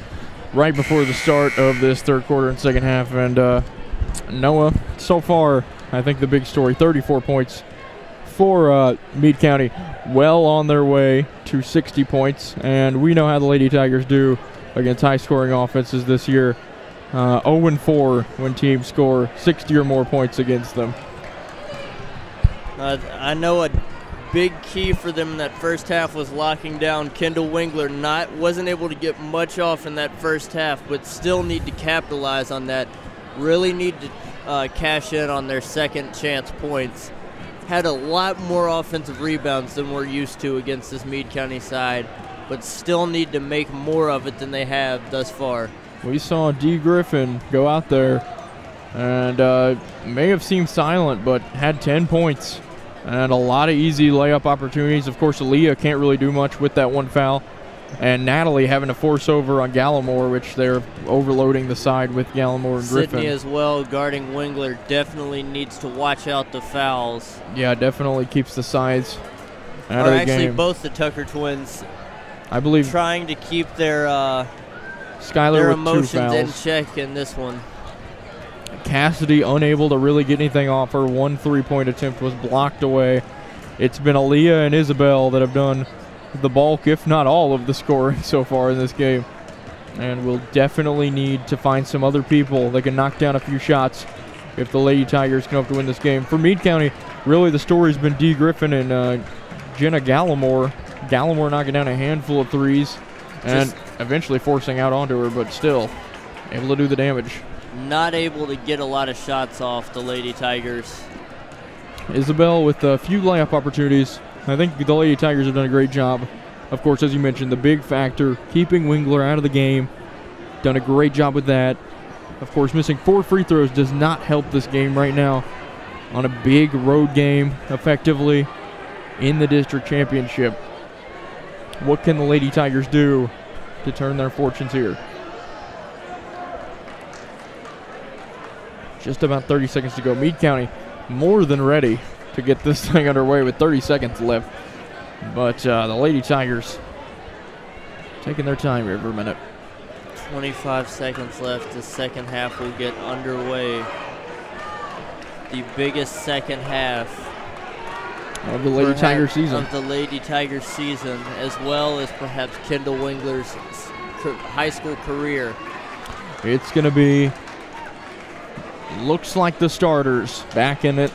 [SPEAKER 1] right before the start of this third quarter and second half. And Noah, so far, I think the big story, 34 points for Meade County, well on their way to 60 points. And we know how the Lady Tigers do against high-scoring offenses this year. 0-4 when teams score 60 or more points against them.
[SPEAKER 2] I know a big key for them in that first half was locking down Kendall Wingler. Wasn't able to get much off in that first half, but still need to capitalize on that. Really need to cash in on their second chance points. Had a lot more offensive rebounds than we're used to against this Meade County side, but still need to make more of it than they have thus far.
[SPEAKER 1] We saw Dee Griffin go out there and may have seemed silent, but had 10 points and a lot of easy layup opportunities. Of course, Aaliyah can't really do much with that one foul. And Natalie having to force over on Gallimore, which they're overloading the side with Gallimore and Griffin.
[SPEAKER 2] Sydney as well, guarding Wingler, definitely needs to watch out the fouls.
[SPEAKER 1] Yeah, definitely keeps the size out of the
[SPEAKER 2] actually,
[SPEAKER 1] game.
[SPEAKER 2] both the Tucker twins,
[SPEAKER 1] I believe,
[SPEAKER 2] trying to keep their
[SPEAKER 1] Skylar with
[SPEAKER 2] emotions
[SPEAKER 1] 2 fouls
[SPEAKER 2] in check in this one.
[SPEAKER 1] Cassidy unable to really get anything off. Her 1 3-point attempt was blocked away. It's been Aaliyah and Isabel that have done the bulk, if not all, of the scoring so far in this game. And we'll definitely need to find some other people that can knock down a few shots if the Lady Tigers can hope to win this game. For Meade County, really the story's been Dee Griffin and Jenna Gallimore. Gallimore knocking down a handful of threes and eventually forcing out onto her, but still able to do the damage.
[SPEAKER 2] Not able to get a lot of shots off the Lady Tigers.
[SPEAKER 1] Isabel with a few layup opportunities. I think the Lady Tigers have done a great job. Of course, as you mentioned, the big factor, keeping Wingler out of the game. Done a great job with that. Of course, missing 4 free throws does not help this game right now on a big road game, effectively in the district championship. What can the Lady Tigers do to turn their fortunes here? Just about 30 seconds to go. Meade County more than ready to get this thing underway with 30 seconds left. But the Lady Tigers taking their time here for a minute.
[SPEAKER 2] 25 seconds left. The second half will get underway. The biggest second half
[SPEAKER 1] of the Lady Tiger season.
[SPEAKER 2] Of the Lady Tiger season, as well as perhaps Kendall Wingler's high school career.
[SPEAKER 1] It's going to be, looks like the starters back in it.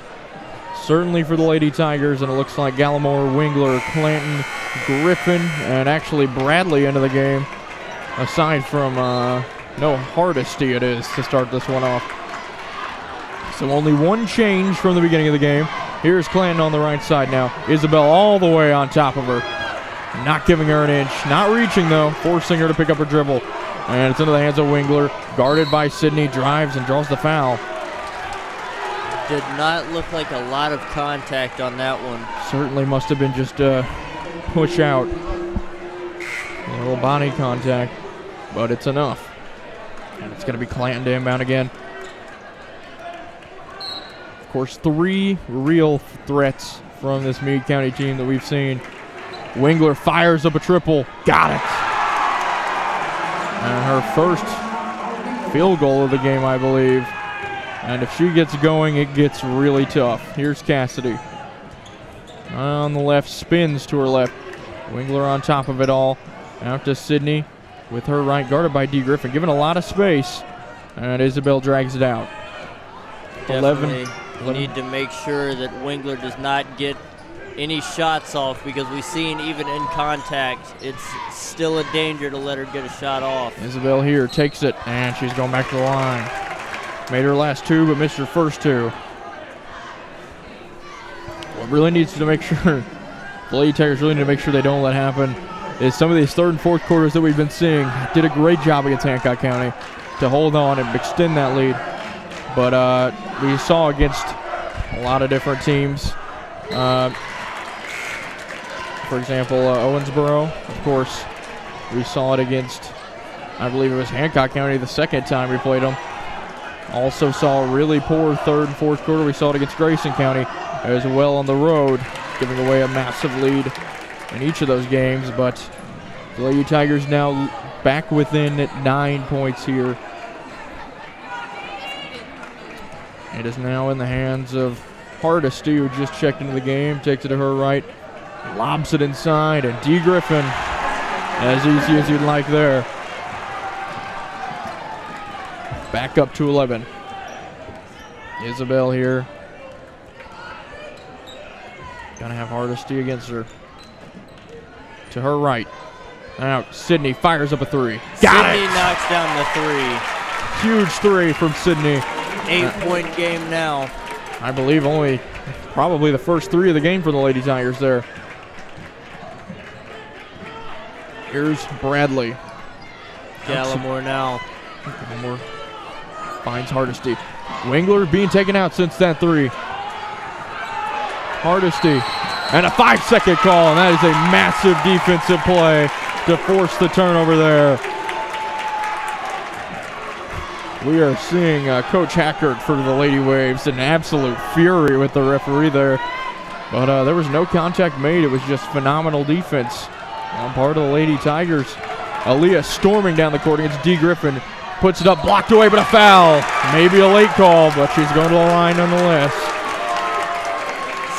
[SPEAKER 1] Certainly for the Lady Tigers, and it looks like Gallimore, Wingler, Clanton, Griffin, and actually Bradley into the game. Aside from no Hardesty it is to start this one off. So only one change from the beginning of the game. Here's Clanton on the right side now. Isabel all the way on top of her. Not giving her an inch. Not reaching, though. Forcing her to pick up her dribble. And it's into the hands of Wingler. Guarded by Sydney. Drives and draws the foul.
[SPEAKER 2] Did not look like a lot of contact on that one.
[SPEAKER 1] Certainly must have been just push out. A little body contact. But it's enough. And it's going to be Clanton to inbound again. Of course, 3 real threats from this Meade County team that we've seen. Wingler fires up a triple. Got it. And her first field goal of the game, I believe. And if she gets going, it gets really tough. Here's Cassidy. On the left, spins to her left. Wingler on top of it all. Out to Sydney with her right, guarded by Dee Griffin. Given a lot of space. And Isabel drags it out.
[SPEAKER 2] Definitely 11. Need to make sure that Wingler does not get any shots off, because we've seen even in contact, it's still a danger to let her get a shot off.
[SPEAKER 1] Isabel here takes it, and she's going back to the line. Made her last 2, but missed her first 2. What really needs to make sure, the Lady Tigers really need to make sure they don't let happen, is some of these third and fourth quarters that we've been seeing. Did a great job against Hancock County to hold on and extend that lead. But we saw against a lot of different teams. For example, Owensboro, of course. We saw it against, I believe it was Hancock County the second time we played them. Also saw a really poor third and fourth quarter. We saw it against Grayson County as well on the road, giving away a massive lead in each of those games. But the Lady Tigers now back within 9 points here. It is now in the hands of Hardesty, who just checked into the game, takes it to her right, lobs it inside, and D. Griffin, as easy as you'd like there. Back up to 11. Isabel here. Gonna have Hardesty against her. To her right. Now Sydney fires up a three. Got
[SPEAKER 2] Sydney
[SPEAKER 1] it!
[SPEAKER 2] knocks down the three.
[SPEAKER 1] Huge three from Sydney.
[SPEAKER 2] 8-point game now.
[SPEAKER 1] I believe only probably the first three of the game for the Lady Tigers there. Here's Bradley.
[SPEAKER 2] Gallimore now.
[SPEAKER 1] Gallimore finds Hardesty. Wingler being taken out since that three. Hardesty. And a 5-second call, and that is a massive defensive play to force the turnover there. We are seeing Coach Hackert for the Lady Waves in absolute fury with the referee there. But there was no contact made. It was just phenomenal defense on part of the Lady Tigers. Aaliyah storming down the court against D. Griffin. Puts it up, blocked away, but a foul. Maybe a late call, but she's going to the line nonetheless.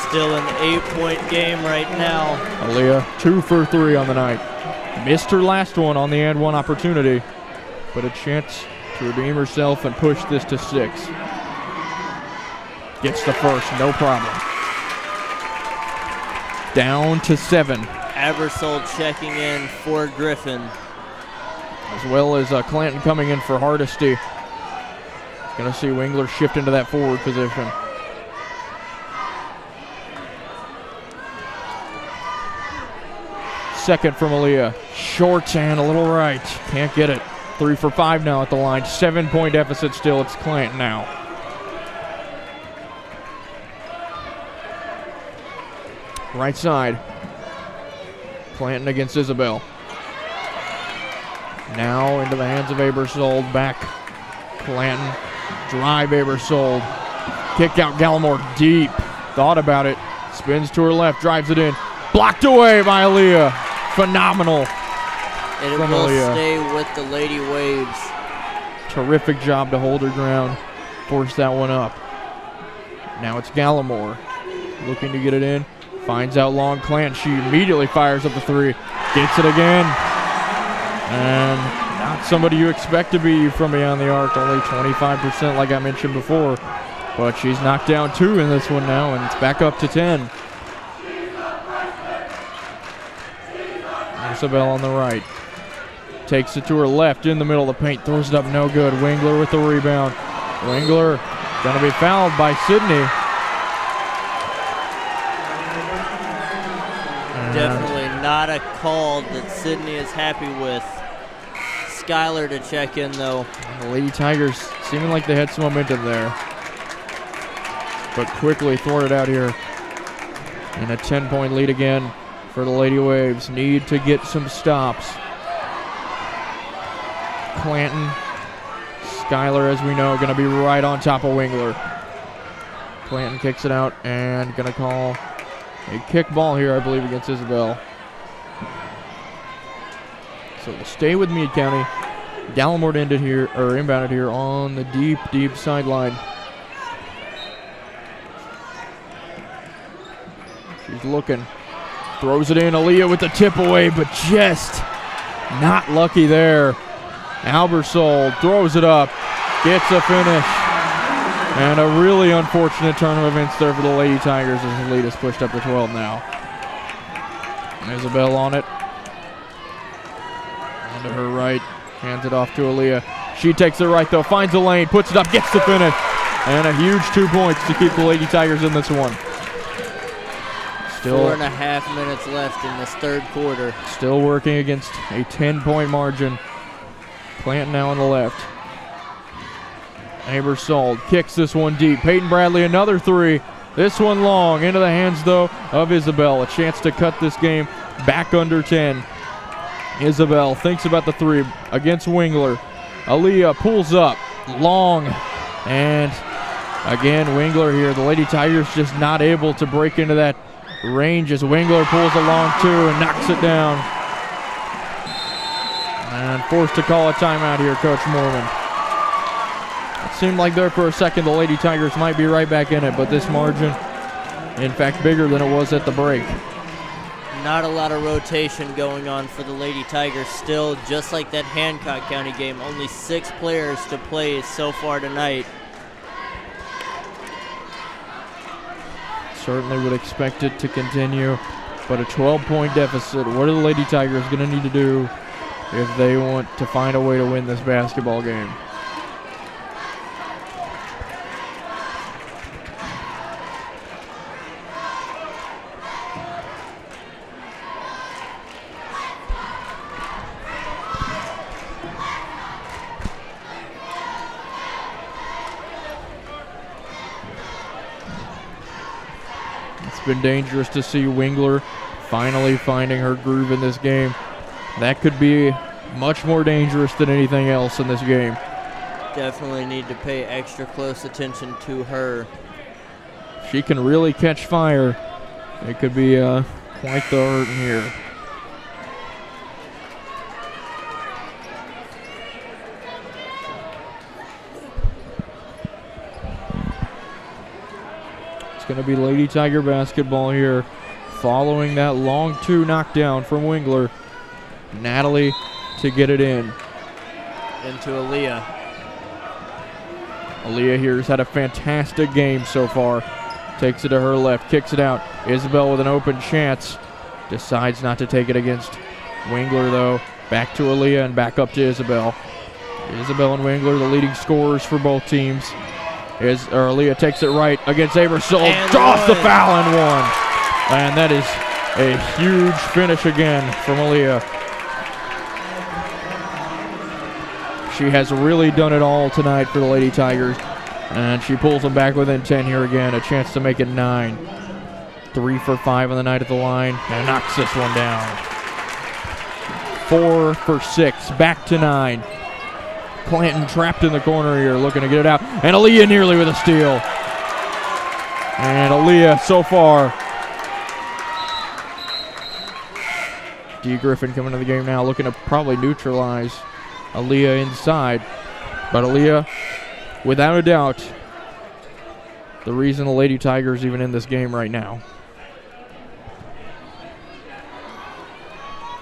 [SPEAKER 2] Still an 8-point game right now.
[SPEAKER 1] Aaliyah 2 for 3 on the night. Missed her last one on the and one opportunity, but a chance to redeem herself and push this to 6. Gets the first, no problem. Down to 7.
[SPEAKER 2] Abersol checking in for Griffin.
[SPEAKER 1] As well as Clanton coming in for Hardesty. Gonna see Wingler shift into that forward position. Second from Aaliyah. Short and a little right. Can't get it. 3 for 5 now at the line. 7-point deficit still. It's Clanton now. Right side. Clanton against Isabel. Now into the hands of Abersold. Back. Clanton. Drive Abersold. Kick out Gallimore deep. Thought about it. Spins to her left. Drives it in. Blocked away by Aaliyah. Phenomenal.
[SPEAKER 2] And it
[SPEAKER 1] from
[SPEAKER 2] will
[SPEAKER 1] Aaliyah.
[SPEAKER 2] stay with the Lady Waves.
[SPEAKER 1] Terrific job to hold her ground. Force that one up. Now it's Gallimore. Looking to get it in. Finds out long Clanton. She immediately fires up the 3. Gets it again. And not somebody you expect to be from beyond the arc. Only 25% like I mentioned before. But she's knocked down 2 in this one now, and it's back up to 10. Isabel on the right. Takes it to her left in the middle of the paint. Throws it up, no good. Wingler with the rebound. Wingler going to be fouled by Sydney.
[SPEAKER 2] Definitely not a call that Sydney is happy with. Skylar to check in, though.
[SPEAKER 1] The Lady Tigers seeming like they had some momentum there, but quickly thwarted out here. And a 10-point lead again for the Lady Waves. Need to get some stops. Clanton, Skylar, as we know, going to be right on top of Wingler. Clanton kicks it out and going to call a kick ball here, I believe, against Isabel. So we'll stay with Meade County. Gallimore ended here, or inbounded here on the deep sideline. She's looking. Throws it in. Aaliyah with the tip away, but just not lucky there. Albersol throws it up. Gets a finish. And a really unfortunate turn of events there for the Lady Tigers as the lead is pushed up to 12 now. Isabel on it. On to her right. Hands it off to Aaliyah. She takes it right, though. Finds the lane. Puts it up. Gets the finish. And a huge 2 points to keep the Lady Tigers in this one. Still
[SPEAKER 2] 4.5 minutes left in this third quarter.
[SPEAKER 1] Still working against a 10-point margin. Clanton now on the left. Abersold kicks this one deep. Peyton Bradley, another 3. This one long. Into the hands, though, of Isabel. A chance to cut this game back under 10. Isabel thinks about the 3 against Wingler. Aaliyah pulls up. Long. And again, Wingler here. The Lady Tigers just not able to break into that range as Wingler pulls a long 2 and knocks it down. And forced to call a timeout here, Coach Mormon. It seemed like there for a second the Lady Tigers might be right back in it, but this margin, in fact, bigger than it was at the break.
[SPEAKER 2] Not a lot of rotation going on for the Lady Tigers still, just like that Hancock County game. Only 6 players to play so far tonight.
[SPEAKER 1] Certainly would expect it to continue, but a 12-point deficit. What are the Lady Tigers going to need to do if they want to find a way to win this basketball game? It's been dangerous to see Wingler finally finding her groove in this game. That could be much more dangerous than anything else in this game.
[SPEAKER 2] Definitely need to pay extra close attention to her.
[SPEAKER 1] She can really catch fire. It could be quite the hurt in here. It's going to be Lady Tiger basketball here, following that long 2 knockdown from Wingler. Natalie to get it in.
[SPEAKER 2] Into Aaliyah.
[SPEAKER 1] Aaliyah here has had a fantastic game so far. Takes it to her left, kicks it out. Isabel with an open chance. Decides not to take it against Wingler though. Back to Aaliyah and back up to Isabel. Isabel and Wingler, the leading scorers for both teams. Aaliyah takes it right against Abersol. Draws the foul and one. And that is a huge finish again from Aaliyah. She has really done it all tonight for the Lady Tigers. And she pulls them back within 10 here again. A chance to make it 9. 3 for 5 on the night at the line. And knocks this one down. 4 for 6. Back to 9. Clanton trapped in the corner here, looking to get it out. And Aaliyah nearly with a steal. And Aaliyah so far. D. Griffin coming to the game now, looking to probably neutralize Aaliyah inside. But Aaliyah, without a doubt, the reason the Lady Tigers even in this game right now.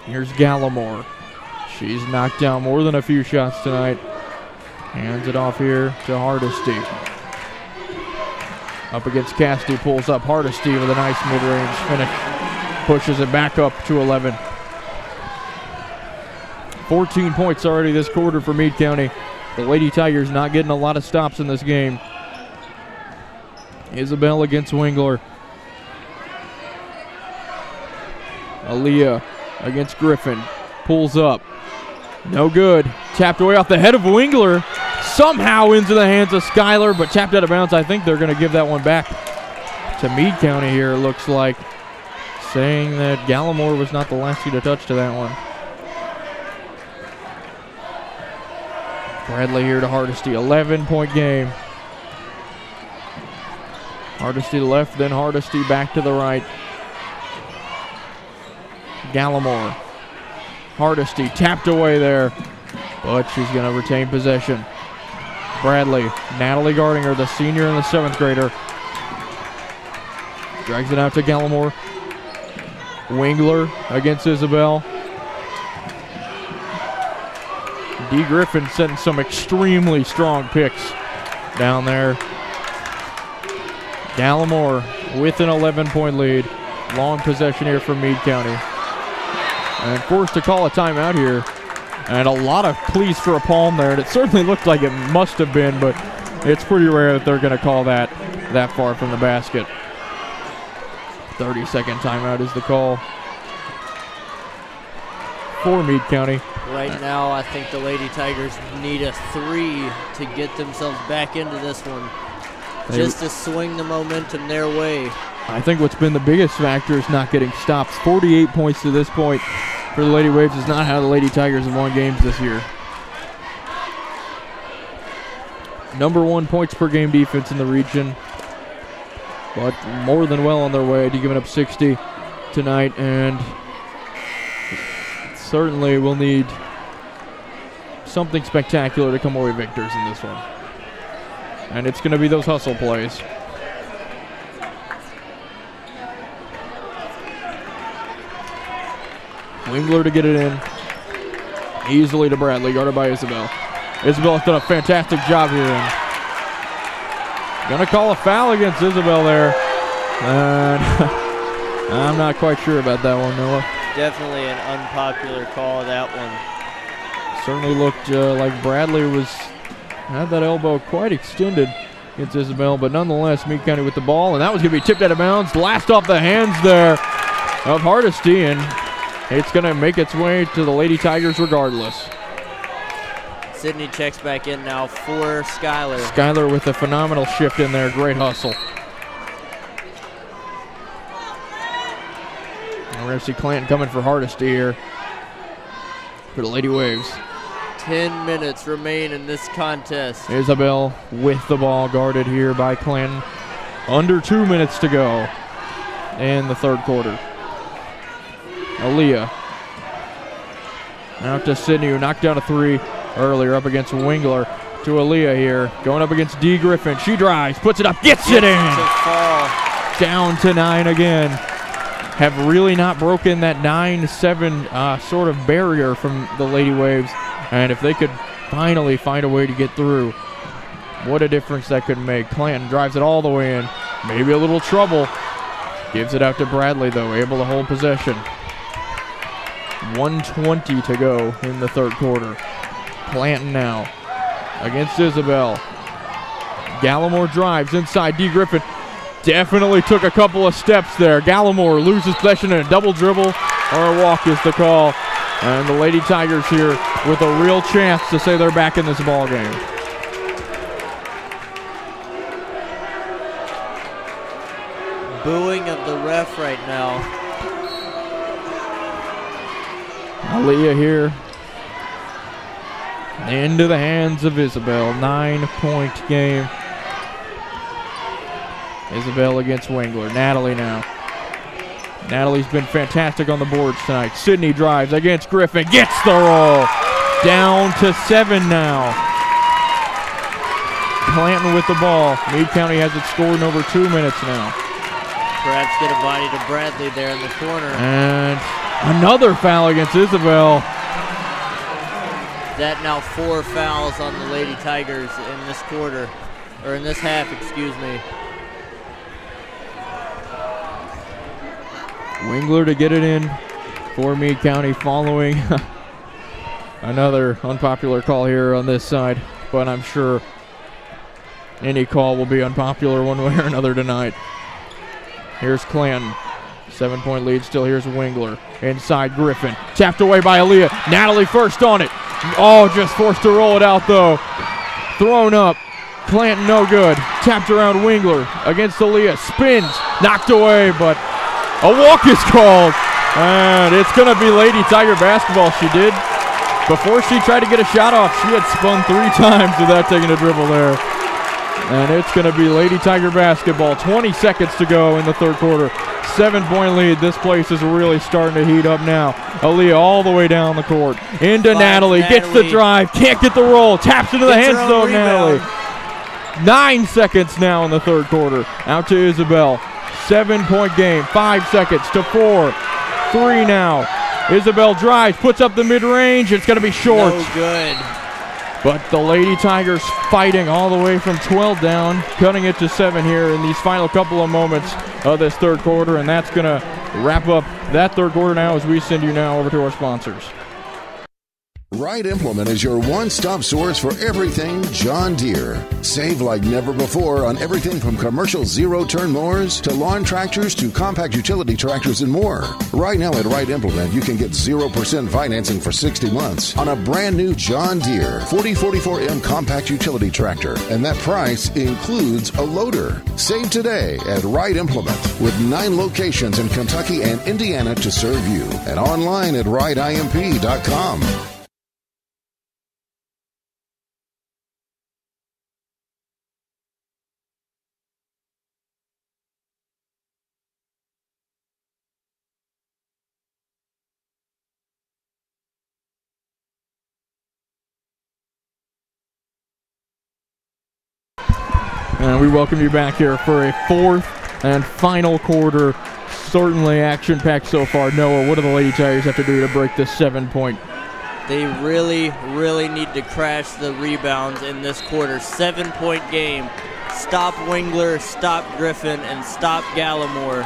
[SPEAKER 1] Here's Gallimore. She's knocked down more than a few shots tonight. Hands it off here to Hardesty. Up against Cassidy, pulls up Hardesty with a nice mid-range finish. Pushes it back up to 11. 14 points already this quarter for Meade County. The Lady Tigers not getting a lot of stops in this game. Isabel against Wingler. Aaliyah against Griffin. Pulls up. No good. Tapped away off the head of Wingler. Somehow into the hands of Skyler, but tapped out of bounds. I think they're going to give that one back to Meade County here, it looks like. Saying that Gallimore was not the last to touch to that one. Bradley here to Hardesty. 11-point game. Hardesty to the left, then Hardesty back to the right. Gallimore. Hardesty tapped away there, but she's going to retain possession. Bradley, Natalie guarding her, the senior and the 7th grader. Drags it out to Gallimore. Wingler against Isabel. D. Griffin setting some extremely strong picks down there. Gallimore with an 11-point lead. Long possession here from Meade County. And forced to call a timeout here. And a lot of pleas for a palm there. And it certainly looked like it must have been, but it's pretty rare that they're going to call that far from the basket. 30-second timeout is the call for Meade County.
[SPEAKER 2] Right now, I think the Lady Tigers need a 3 to get themselves back into this one. Just to swing the momentum their way.
[SPEAKER 1] I think what's been the biggest factor is not getting stops. 48 points to this point for the Lady Waves is not how the Lady Tigers have won games this year. Number 1 points per game defense in the region, but more than well on their way to giving up 60 tonight, and certainly will need something spectacular to come away victors in this one. And it's going to be those hustle plays. Wingler to get it in. Easily to Bradley, guarded by Isabel. Isabel's done a fantastic job here. Gonna call a foul against Isabel there. And I'm not quite sure about that one, Noah.
[SPEAKER 2] Definitely an unpopular call, that one.
[SPEAKER 1] Certainly looked like Bradley had that elbow quite extended against Isabel, but nonetheless, Meade County with the ball, and that was going to be tipped out of bounds. Last off the hands there of Hardesty, and it's going to make its way to the Lady Tigers regardless.
[SPEAKER 2] Sydney checks back in now for Skylar.
[SPEAKER 1] Skylar with a phenomenal shift in there. Great hustle. And we're going to see Clanton coming for Hardesty here for the Lady Waves.
[SPEAKER 2] 10 minutes remain in this contest.
[SPEAKER 1] Isabel with the ball, guarded here by Clanton. Under 2 minutes to go in the third quarter. Aaliyah out to Sydney, who knocked down a three earlier up against Wingler. To Aaliyah here, going up against D. Griffin. She drives, puts it up, gets it in. Down to 9 again. Have really not broken that 9-7 sort of barrier from the Lady Waves. And if they could finally find a way to get through, what a difference that could make. Clanton drives it all the way in. Maybe a little trouble. Gives it out to Bradley, though, able to hold possession. 1:20 to go in the third quarter. Clanton now against Isabel. Gallimore drives inside. D. Griffin definitely took a couple of steps there. Gallimore loses possession in a double dribble, or a walk is the call. And the Lady Tigers here with a real chance to say they're back in this ball game.
[SPEAKER 2] Booing of the ref right now.
[SPEAKER 1] Aaliyah here. Into the hands of Isabel. 9-point game. Isabel against Wingler. Natalie now. Natalie's been fantastic on the boards tonight. Sydney drives against Griffin. Gets the roll. Down to 7 now. Clanton with the ball. Meade County has it scored in over 2 minutes now.
[SPEAKER 2] Perhaps get a body to Bradley there in the corner.
[SPEAKER 1] And another foul against Isabel.
[SPEAKER 2] That now 4 fouls on the Lady Tigers in this quarter, or in this half, excuse me.
[SPEAKER 1] Wingler to get it in for Meade County following another unpopular call here on this side, but I'm sure any call will be unpopular one way or another tonight. Here's Clanton. 7-point lead still. Here's Wingler. Inside Griffin. Tapped away by Aaliyah. Natalie first on it. Oh, just forced to roll it out though. Thrown up. Clanton no good. Tapped around Wingler against Aaliyah. Spins. Knocked away, but a walk is called. And it's going to be Lady Tiger basketball. She did. Before she tried to get a shot off, she had spun 3 times without taking a dribble there. And it's going to be Lady Tiger basketball. 20 seconds to go in the third quarter. 7-point lead. This place is really starting to heat up now. Aaliyah all the way down the court. Into Natalie. Gets the drive. Can't get the roll. Taps into the hands though of Natalie. 9 seconds now in the third quarter. Out to Isabel. 7-point game. 5 seconds to 4. 3 now. Isabel drives. Puts up the mid-range. It's going to be short.
[SPEAKER 2] No good.
[SPEAKER 1] But the Lady Tigers fighting all the way from 12 down, cutting it to 7 here in these final couple of moments of this third quarter, and that's going to wrap up that third quarter now as we send you now over to our sponsors.
[SPEAKER 4] Wright Implement is your one-stop source for everything John Deere. Save like never before on everything from commercial zero-turn mowers to lawn tractors to compact utility tractors and more. Right now at Wright Implement, you can get 0% financing for 60 months on a brand new John Deere 4044M compact utility tractor, and that price includes a loader. Save today at Wright Implement with 9 locations in Kentucky and Indiana to serve you, and online at wrightimp.com.
[SPEAKER 1] And we welcome you back here for a fourth and final quarter. Certainly action-packed so far. Noah, what do the Lady Tigers have to do to break this 7-point?
[SPEAKER 2] They really, really need to crash the rebounds in this quarter. 7-point game. Stop Wingler, stop Griffin, and stop Gallimore.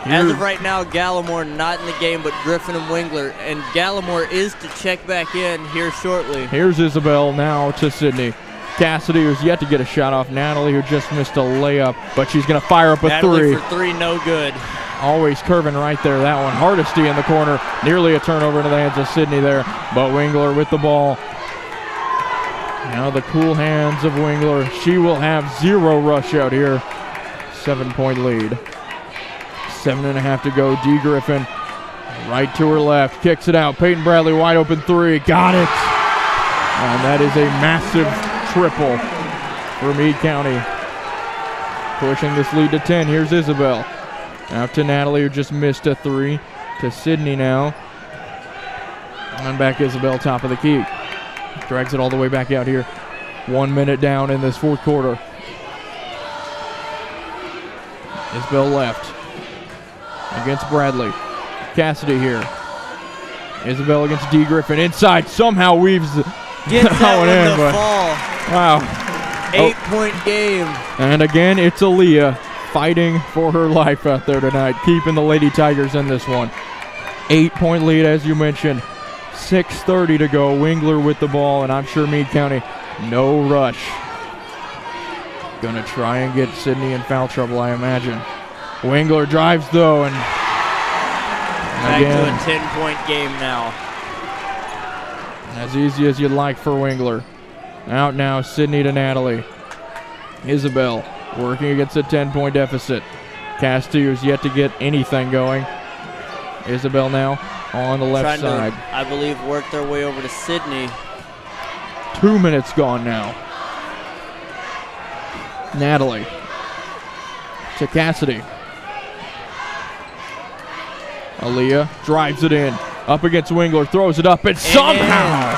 [SPEAKER 2] As of right now, Gallimore not in the game, but Griffin and Wingler. And Gallimore is to check back in here shortly.
[SPEAKER 1] Here's Isabel now to Sydney. Cassidy, who's yet to get a shot off. Natalie, who just missed a layup, but she's going to fire up a
[SPEAKER 2] Natalie
[SPEAKER 1] three.
[SPEAKER 2] For three, no good.
[SPEAKER 1] Always curving right there, that one. Hardesty in the corner. Nearly a turnover into the hands of Sydney there, but Wingler with the ball. Now the cool hands of Wingler. She will have 0 rush out here. 7-point lead. 7.5 to go. D. Griffin right to her left. Kicks it out. Peyton Bradley wide open three. Got it. And that is a massive triple for Meade County. Pushing this lead to 10. Here's Isabel. Out to Natalie, who just missed a three. To Sydney now. And back Isabel, top of the key. Drags it all the way back out here. 1 minute down in this fourth quarter. Isabel left. Against Bradley. Cassidy here. Isabel against D. Griffin. Inside, somehow weaves
[SPEAKER 2] Gets that one
[SPEAKER 1] in,
[SPEAKER 2] to
[SPEAKER 1] but
[SPEAKER 2] fall.
[SPEAKER 1] Wow.
[SPEAKER 2] 8-point game.
[SPEAKER 1] And again, it's Aaliyah fighting for her life out there tonight, keeping the Lady Tigers in this one. 8-point lead, as you mentioned. 6:30 to go. Wingler with the ball, and I'm sure Meade County, no rush. Gonna try and get Sydney in foul trouble, I imagine. Wingler drives, though, and
[SPEAKER 2] back
[SPEAKER 1] again,
[SPEAKER 2] to a 10-point game now.
[SPEAKER 1] As easy as you'd like for Wingler. Out now, Sydney to Natalie. Isabel working against a 10-point deficit. Castillo's yet to get anything going. Isabel now on the left side.
[SPEAKER 2] To, I believe, work their way over to Sydney.
[SPEAKER 1] 2 minutes gone now. Natalie to Cassidy. Aaliyah drives it in. Up against Wingler, throws it up, and somehow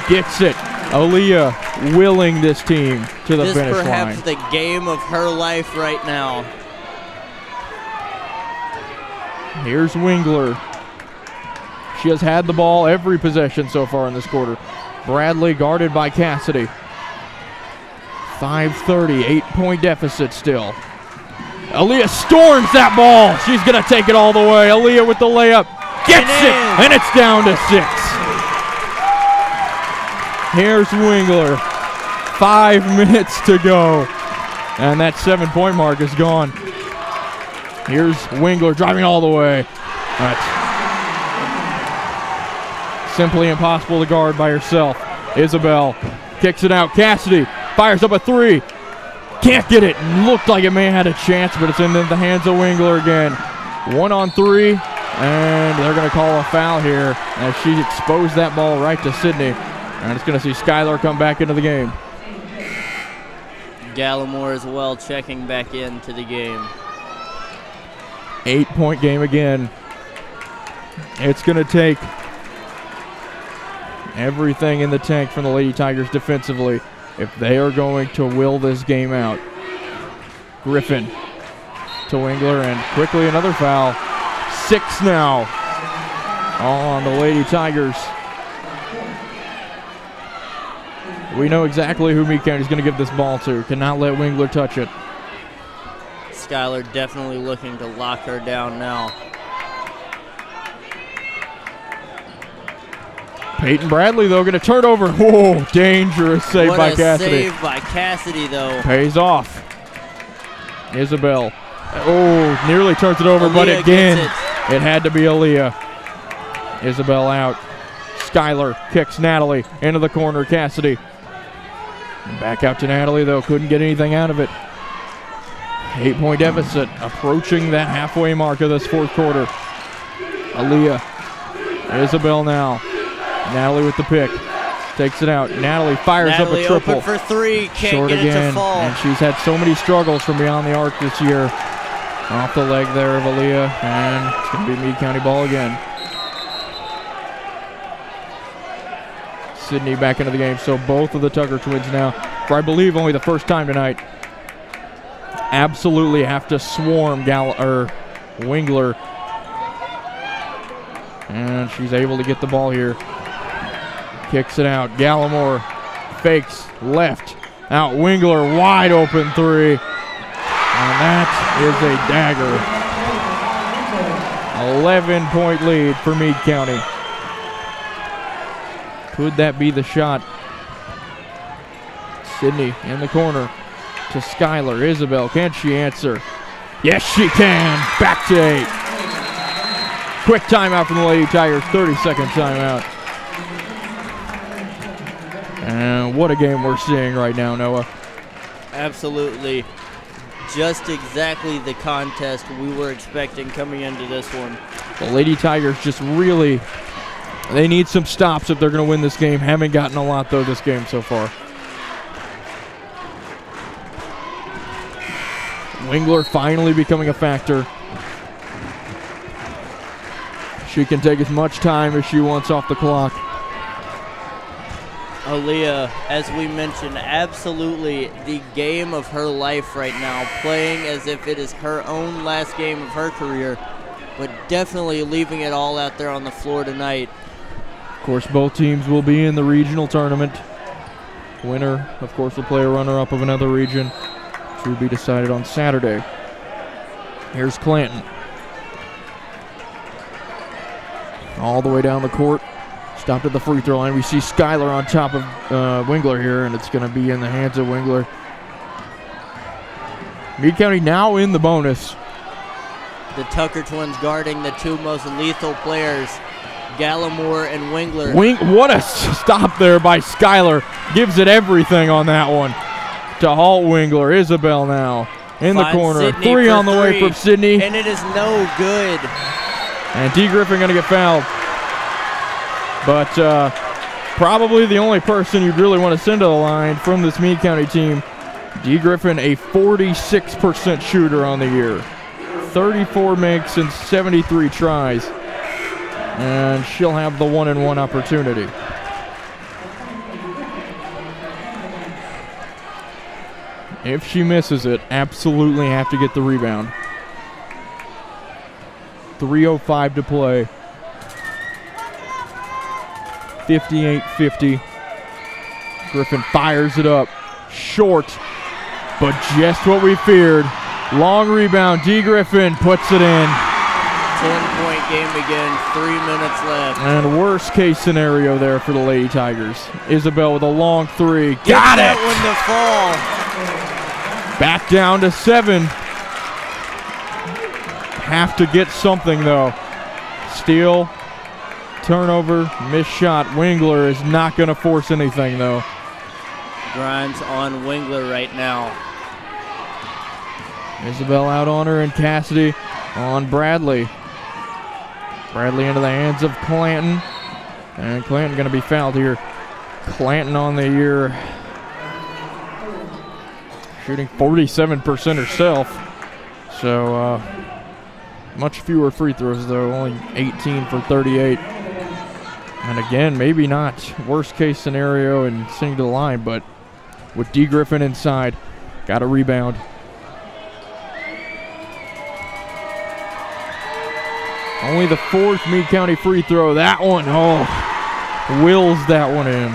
[SPEAKER 1] gets it. Aaliyah willing this team to the finish line.
[SPEAKER 2] This perhaps the game of her life right now.
[SPEAKER 1] Here's Wingler. She has had the ball every possession so far in this quarter. Bradley guarded by Cassidy. 5:30, 8-point deficit still. Aaliyah storms that ball. She's going to take it all the way. Aaliyah with the layup. Gets it, and it's down to 6. Here's Wingler. 5 minutes to go. And that 7-point mark is gone. Here's Wingler driving all the way. That's simply impossible to guard by herself. Isabel kicks it out. Cassidy fires up a three. Can't get it. Looked like it may have had a chance, but it's in the hands of Wingler again. 1 on 3, and they're going to call a foul here as she exposed that ball right to Sydney. And it's going to see Skylar come back into the game.
[SPEAKER 2] Gallimore as well checking back into the game.
[SPEAKER 1] 8-point game again. It's going to take everything in the tank from the Lady Tigers defensively if they are going to will this game out. Griffin to Wingler, and quickly another foul. 6 now on the Lady Tigers. We know exactly who Meade County is going to give this ball to. Cannot let Wingler touch it.
[SPEAKER 2] Skylar definitely looking to lock her down now.
[SPEAKER 1] Peyton Bradley, though, going to turn over. Whoa, dangerous save by Cassidy.
[SPEAKER 2] Save by Cassidy, though.
[SPEAKER 1] Pays off. Isabel. Oh, nearly turns it over,
[SPEAKER 2] Aaliyah
[SPEAKER 1] but again,
[SPEAKER 2] it
[SPEAKER 1] had to be Aaliyah. Isabel out. Skylar kicks Natalie into the corner. Cassidy. Back out to Natalie, though. Couldn't get anything out of it. 8-point deficit, approaching that halfway mark of this fourth quarter. Aaliyah. Isabel now. Natalie with the pick. Takes it out. Natalie fires up a triple.
[SPEAKER 2] Open for three. Can't
[SPEAKER 1] Short
[SPEAKER 2] get
[SPEAKER 1] again,
[SPEAKER 2] it to fall.
[SPEAKER 1] and she's had so many struggles from beyond the arc this year. Off the leg there of Aaliyah, and it's going to be Meade County ball again. Sydney back into the game, so both of the Tucker twins now, for I believe only the first time tonight, absolutely have to swarm Wingler. And she's able to get the ball here. Kicks it out. Gallimore fakes left. Out Wingler, wide open three. And that is a dagger. 11-point lead for Meade County. Could that be the shot? Sydney in the corner to Skylar. Isabel, can she answer? Yes, she can. Back to 8. Quick timeout from the Lady Tigers. 30-second timeout. And what a game we're seeing right now, Noah.
[SPEAKER 2] Absolutely. Just exactly the contest we were expecting coming into this one.
[SPEAKER 1] The Lady Tigers just really, they need some stops if they're going to win this game. Haven't gotten a lot, though, this game so far. Wingler finally becoming a factor. She can take as much time as she wants off the clock.
[SPEAKER 2] Aaliyah, as we mentioned, absolutely the game of her life right now, playing as if it is her own last game of her career, but definitely leaving it all out there on the floor tonight.
[SPEAKER 1] Of course, both teams will be in the regional tournament. Winner, of course, will play a runner-up of another region, which will be decided on Saturday. Here's Clanton. All the way down the court. Stopped at the free throw line. We see Skylar on top of Wingler here, and it's going to be in the hands of Wingler. Meade County now in the bonus.
[SPEAKER 2] The Tucker twins guarding the two most lethal players, Gallimore and Wingler.
[SPEAKER 1] What a stop there by Skylar. Gives it everything on that one to halt Wingler. Isabel now in the corner.
[SPEAKER 2] Sydney
[SPEAKER 1] Three on the way from Sydney.
[SPEAKER 2] And it is no good.
[SPEAKER 1] And D. Griffin going to get fouled. But probably the only person you'd really want to send to the line from this Meade County team. D. Griffin, a 46% shooter on the year. 34 makes and 73 tries. And she'll have the 1-and-1 opportunity. If she misses it, absolutely have to get the rebound. 3:05 to play. 58-50. Griffin fires it up. Short, but just what we feared. Long rebound. D. Griffin puts it in.
[SPEAKER 2] 10-point game again. 3 minutes left.
[SPEAKER 1] And worst case scenario there for the Lady Tigers. Isabel with a long three.
[SPEAKER 2] Get
[SPEAKER 1] Got
[SPEAKER 2] that
[SPEAKER 1] it!
[SPEAKER 2] one to fall.
[SPEAKER 1] Back down to 7. Have to get something, though. Steal. Turnover, missed shot. Wingler is not going to force anything, though.
[SPEAKER 2] Grimes on Wingler right now.
[SPEAKER 1] Isabel out on her, and Cassidy on Bradley. Bradley into the hands of Clanton. And Clanton going to be fouled here. Clanton on the year. Shooting 47% herself. So, much fewer free throws, though. Only 18 for 38. And again, maybe not worst case scenario and sending to the line, but with D. Griffin inside, got a rebound. Only the 4th Meade County free throw. That one, wills that one in.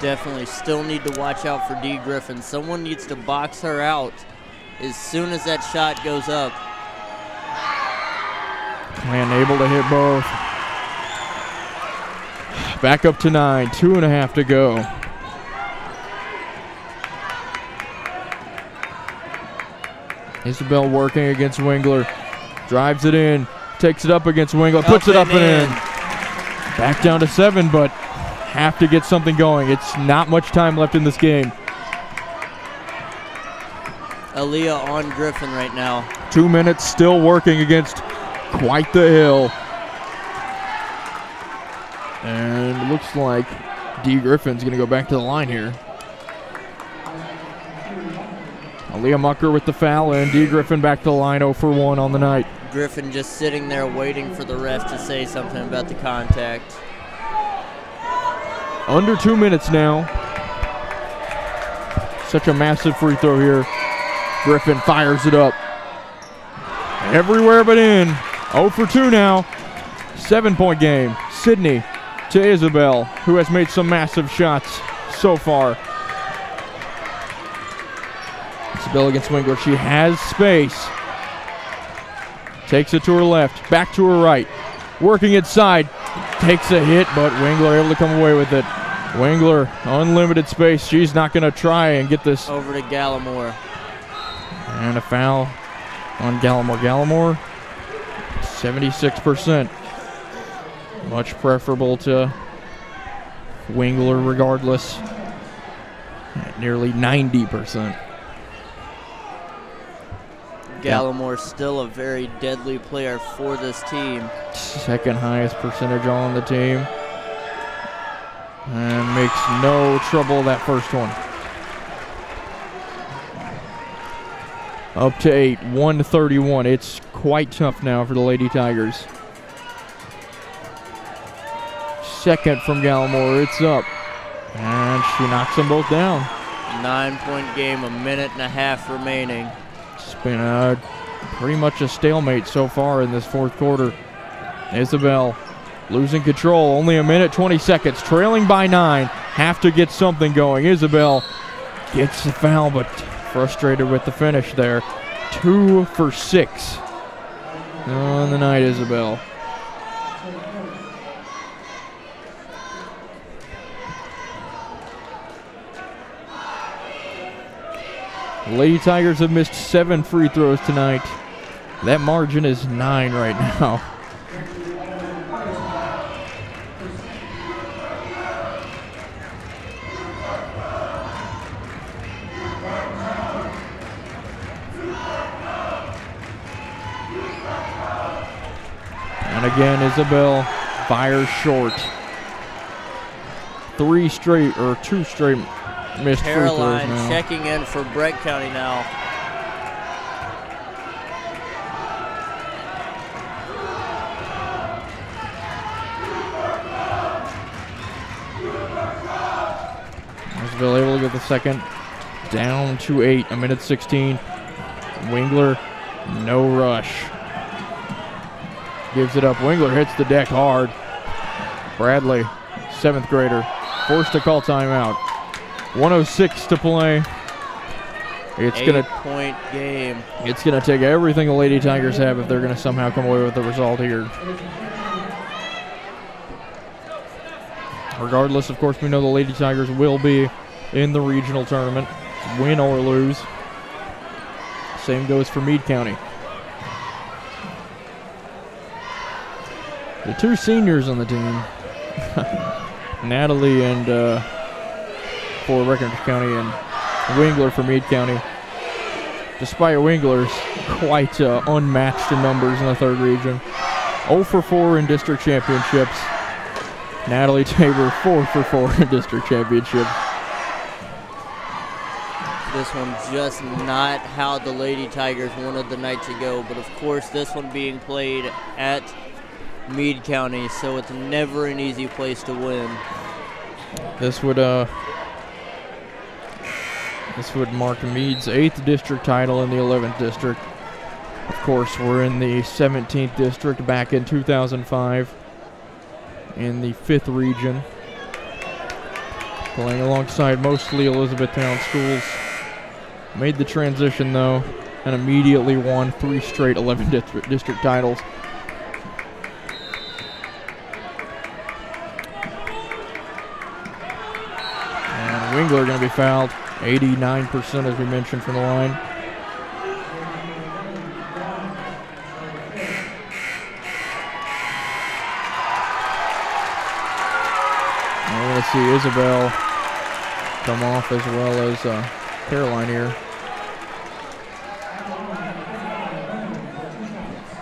[SPEAKER 2] Definitely still need to watch out for D. Griffin. Someone needs to box her out as soon as that shot goes up.
[SPEAKER 1] Clanton able to hit both. Back up to 9, 2.5 to go. Isabel working against Wingler. Drives it in, takes it up against Wingler, puts it up and in. Back down to 7, but have to get something going. It's not much time left in this game.
[SPEAKER 2] Aaliyah on Griffin right now.
[SPEAKER 1] 2 minutes, still working against quite the hill. And it looks like D. Griffin's going to go back to the line here. Aaliyah Mucker with the foul, and D. Griffin back to the line, 0 for 1 on the night.
[SPEAKER 2] Griffin just sitting there waiting for the ref to say something about the contact.
[SPEAKER 1] Under 2 minutes now. such a massive free throw here. Griffin fires it up. Everywhere but in. 0 for 2 now. 7-point game. Sydney to Isabel, who has made some massive shots so far. Isabel against Wingler. She has space. Takes it to her left. Back to her right. Working inside. Takes a hit, but Wingler able to come away with it. Wingler, unlimited space. She's not going to try and get this.
[SPEAKER 2] Over to Gallimore.
[SPEAKER 1] And a foul on Gallimore. Gallimore, 76%. Much preferable to Wingler regardless. At nearly 90%.
[SPEAKER 2] Gallimore still a very deadly player for this team.
[SPEAKER 1] Second highest percentage on the team. And makes no trouble that first one. Up to 8, 131. It's quite tough now for the Lady Tigers. Second from Gallimore, it's up. And she knocks them both down.
[SPEAKER 2] 9-point game, a minute and a half remaining.
[SPEAKER 1] It's been pretty much a stalemate so far in this fourth quarter. Isabel losing control, only a minute, 20 seconds, trailing by 9. Have to get something going. Isabel gets the foul, but frustrated with the finish there. 2 for 6 on the night, Isabel. The Lady Tigers have missed 7 free throws tonight. That margin is 9 right now. And again, Isabel fires short. 2 straight missed free throws
[SPEAKER 2] Caroline
[SPEAKER 1] now.
[SPEAKER 2] checking in for Brett County now.
[SPEAKER 1] Isabel able to get the second. Down to 8, a minute 16. Wingler, no rush. Gives it up. Wingler hits the deck hard. Bradley, 7th grader, forced to call timeout. 1:06 to play. It's gonna
[SPEAKER 2] 8-point game.
[SPEAKER 1] It's gonna take everything the Lady Tigers have if they're gonna somehow come away with the result here. Regardless, of course, we know the Lady Tigers will be in the regional tournament, win or lose. Same goes for Meade County. The 2 seniors on the team, Natalie and for Breckinridge County and Wingler for Meade County. Despite Wingler's quite unmatched in numbers in the 3rd region. 0 for 4 in district championships. Natalie Tabor 4 for 4 in district championships.
[SPEAKER 2] This one just not how the Lady Tigers wanted the night to go, but of course this one being played at Meade County, so it's never an easy place to win.
[SPEAKER 1] This would mark Meade's 8th district title in the 11th district. Of course, we're in the 17th district back in 2005 in the 5th region, playing alongside mostly Elizabethtown schools. Made the transition though and immediately won 3 straight 11th district titles. And Wingler going to be fouled. 89% as we mentioned from the line. We're going to see Isabel come off as well as Caroline here.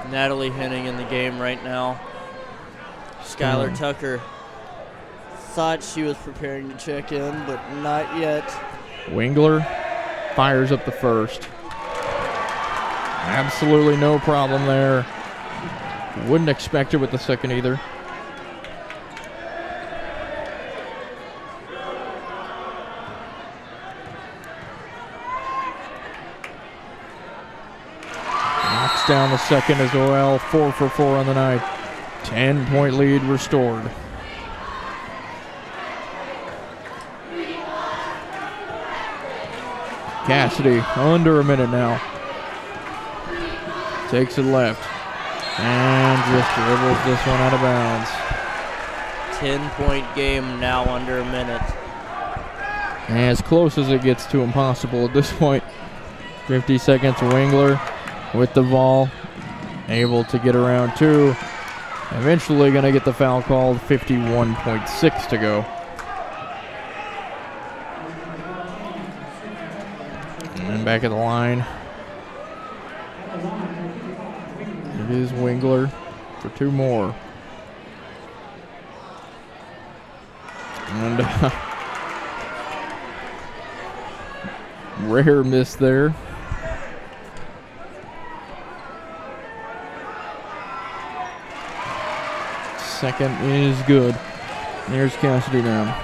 [SPEAKER 2] Natalie Henning in the game right now. Skylar Tucker thought she was preparing to check in, but not yet.
[SPEAKER 1] Wingler fires up the first. Absolutely no problem there. Wouldn't expect it with the second either. down the second as well. 4 for 4 on the night. 10-point lead restored. Cassidy, under a minute now. Takes it left. And just dribbles this one out of bounds.
[SPEAKER 2] 10-point game now under a minute.
[SPEAKER 1] As close as it gets to impossible at this point. 50 seconds, Wingler with the ball. Able to get around two. Eventually going to get the foul called. 51.6 to go. And back at the line. It is Wingler for two more. And rare miss there. Second is good. There's Cassidy now.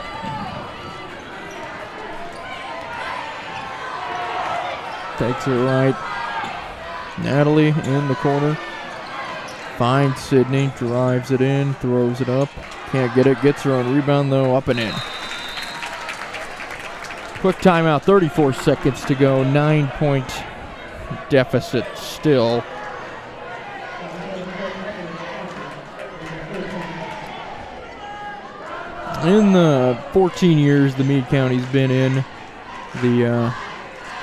[SPEAKER 1] Takes it right. Natalie in the corner. Finds Sydney, drives it in, throws it up. Can't get it, gets her own rebound though, up and in. Quick timeout, 34 seconds to go, 9-point deficit still. In the 14 years the Meade County's been in the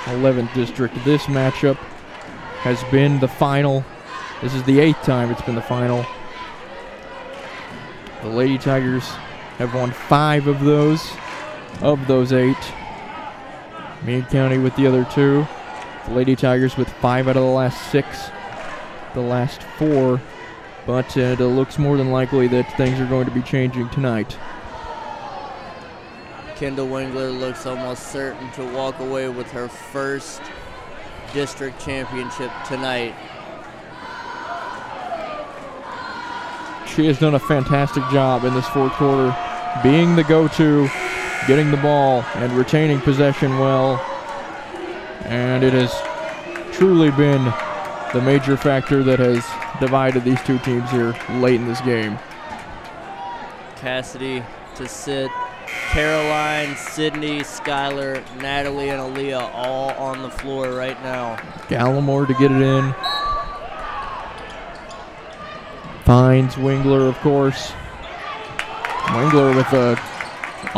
[SPEAKER 1] 11th district, this matchup has been the final. This is the 8th time it's been the final. The Lady Tigers have won 5 of those 8. Meade County with the other 2. The Lady Tigers with 5 out of the last 6. The last 4. But it looks more than likely that things are going to be changing tonight.
[SPEAKER 2] Kendall Wingler looks almost certain to walk away with her first district championship tonight.
[SPEAKER 1] She has done a fantastic job in this fourth quarter, being the go-to, getting the ball, and retaining possession well. And it has truly been the major factor that has divided these two teams here late in this game.
[SPEAKER 2] Cassidy to sit. Caroline, Sydney, Skylar, Natalie, and Aaliyah all on the floor right now.
[SPEAKER 1] Gallimore to get it in. Finds Wingler, of course. Wingler with a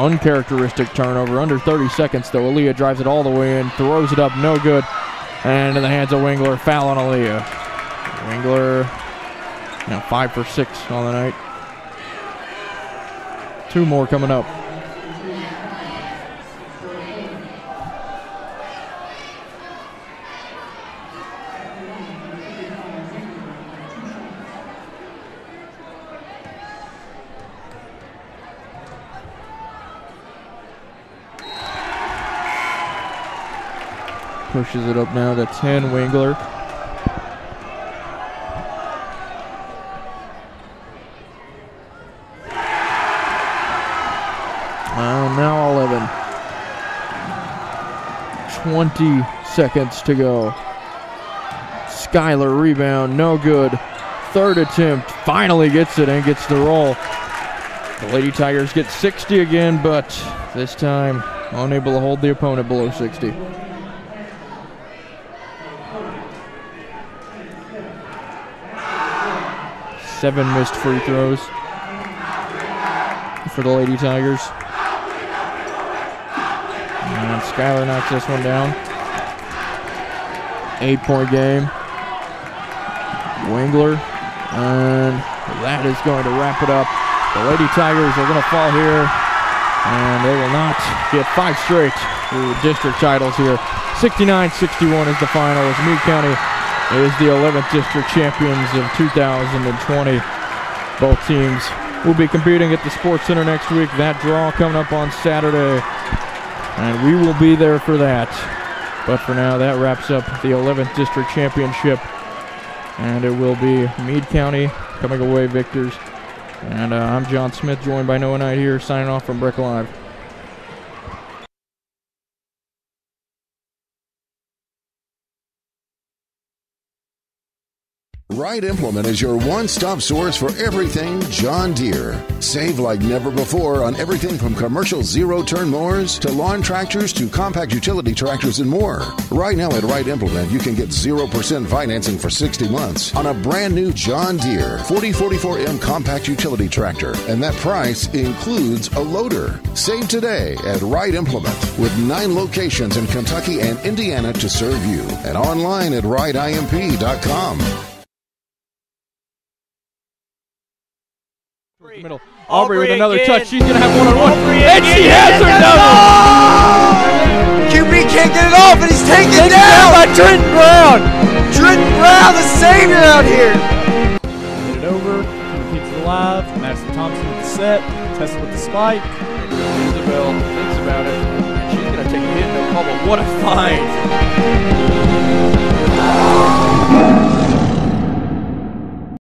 [SPEAKER 1] uncharacteristic turnover. Under 30 seconds, though. Aaliyah drives it all the way in, throws it up, no good. And in the hands of Wingler, foul on Aaliyah. Wingler, now 5 for 6 on the night. 2 more coming up. Pushes it up now to 10, Wingler. Now 11. 20 seconds to go. Skylar rebound, no good. Third attempt, finally gets it and gets the roll. The Lady Tigers get 60 again, but this time unable to hold the opponent below 60. 7 missed free throws for the Lady Tigers. And Skylar knocks this one down. 8-point game. Wingler. And that is going to wrap it up. The Lady Tigers are going to fall here. And they will not get 5 straight district titles here. 69-61 is the final as Meade County is the 11th district champions of 2020. Both teams will be competing at the Sports Center next week. That draw coming up on Saturday, and we will be there for that. But for now, that wraps up the 11th district championship, and it will be Meade County coming away victors. And I'm John Smith, joined by Noah Knight here, signing off from Breck Live.
[SPEAKER 4] Right Implement is your one-stop source for everything John Deere. Save like never before on everything from commercial zero-turn mowers to lawn tractors to compact utility tractors and more. Right now at Right Implement, you can get 0% financing for 60 months on a brand new John Deere 4044M compact utility tractor, and that price includes a loader. Save today at Right Implement with 9 locations in Kentucky and Indiana to serve you, and online at rightimp.com.
[SPEAKER 1] The middle. Aubrey with another touch. She's going to have one-on-one.
[SPEAKER 2] And
[SPEAKER 1] she has her double!
[SPEAKER 3] QB can't get it off, and he's taken
[SPEAKER 1] Taken
[SPEAKER 3] down.
[SPEAKER 1] down by Trenton Brown.
[SPEAKER 3] Trenton Brown, the savior out here.
[SPEAKER 8] Get it over. Keeps it alive. Madison Thompson with the set. Tested with the spike.
[SPEAKER 1] Isabel thinks about it. She's going to take a hit, no problem. What a find!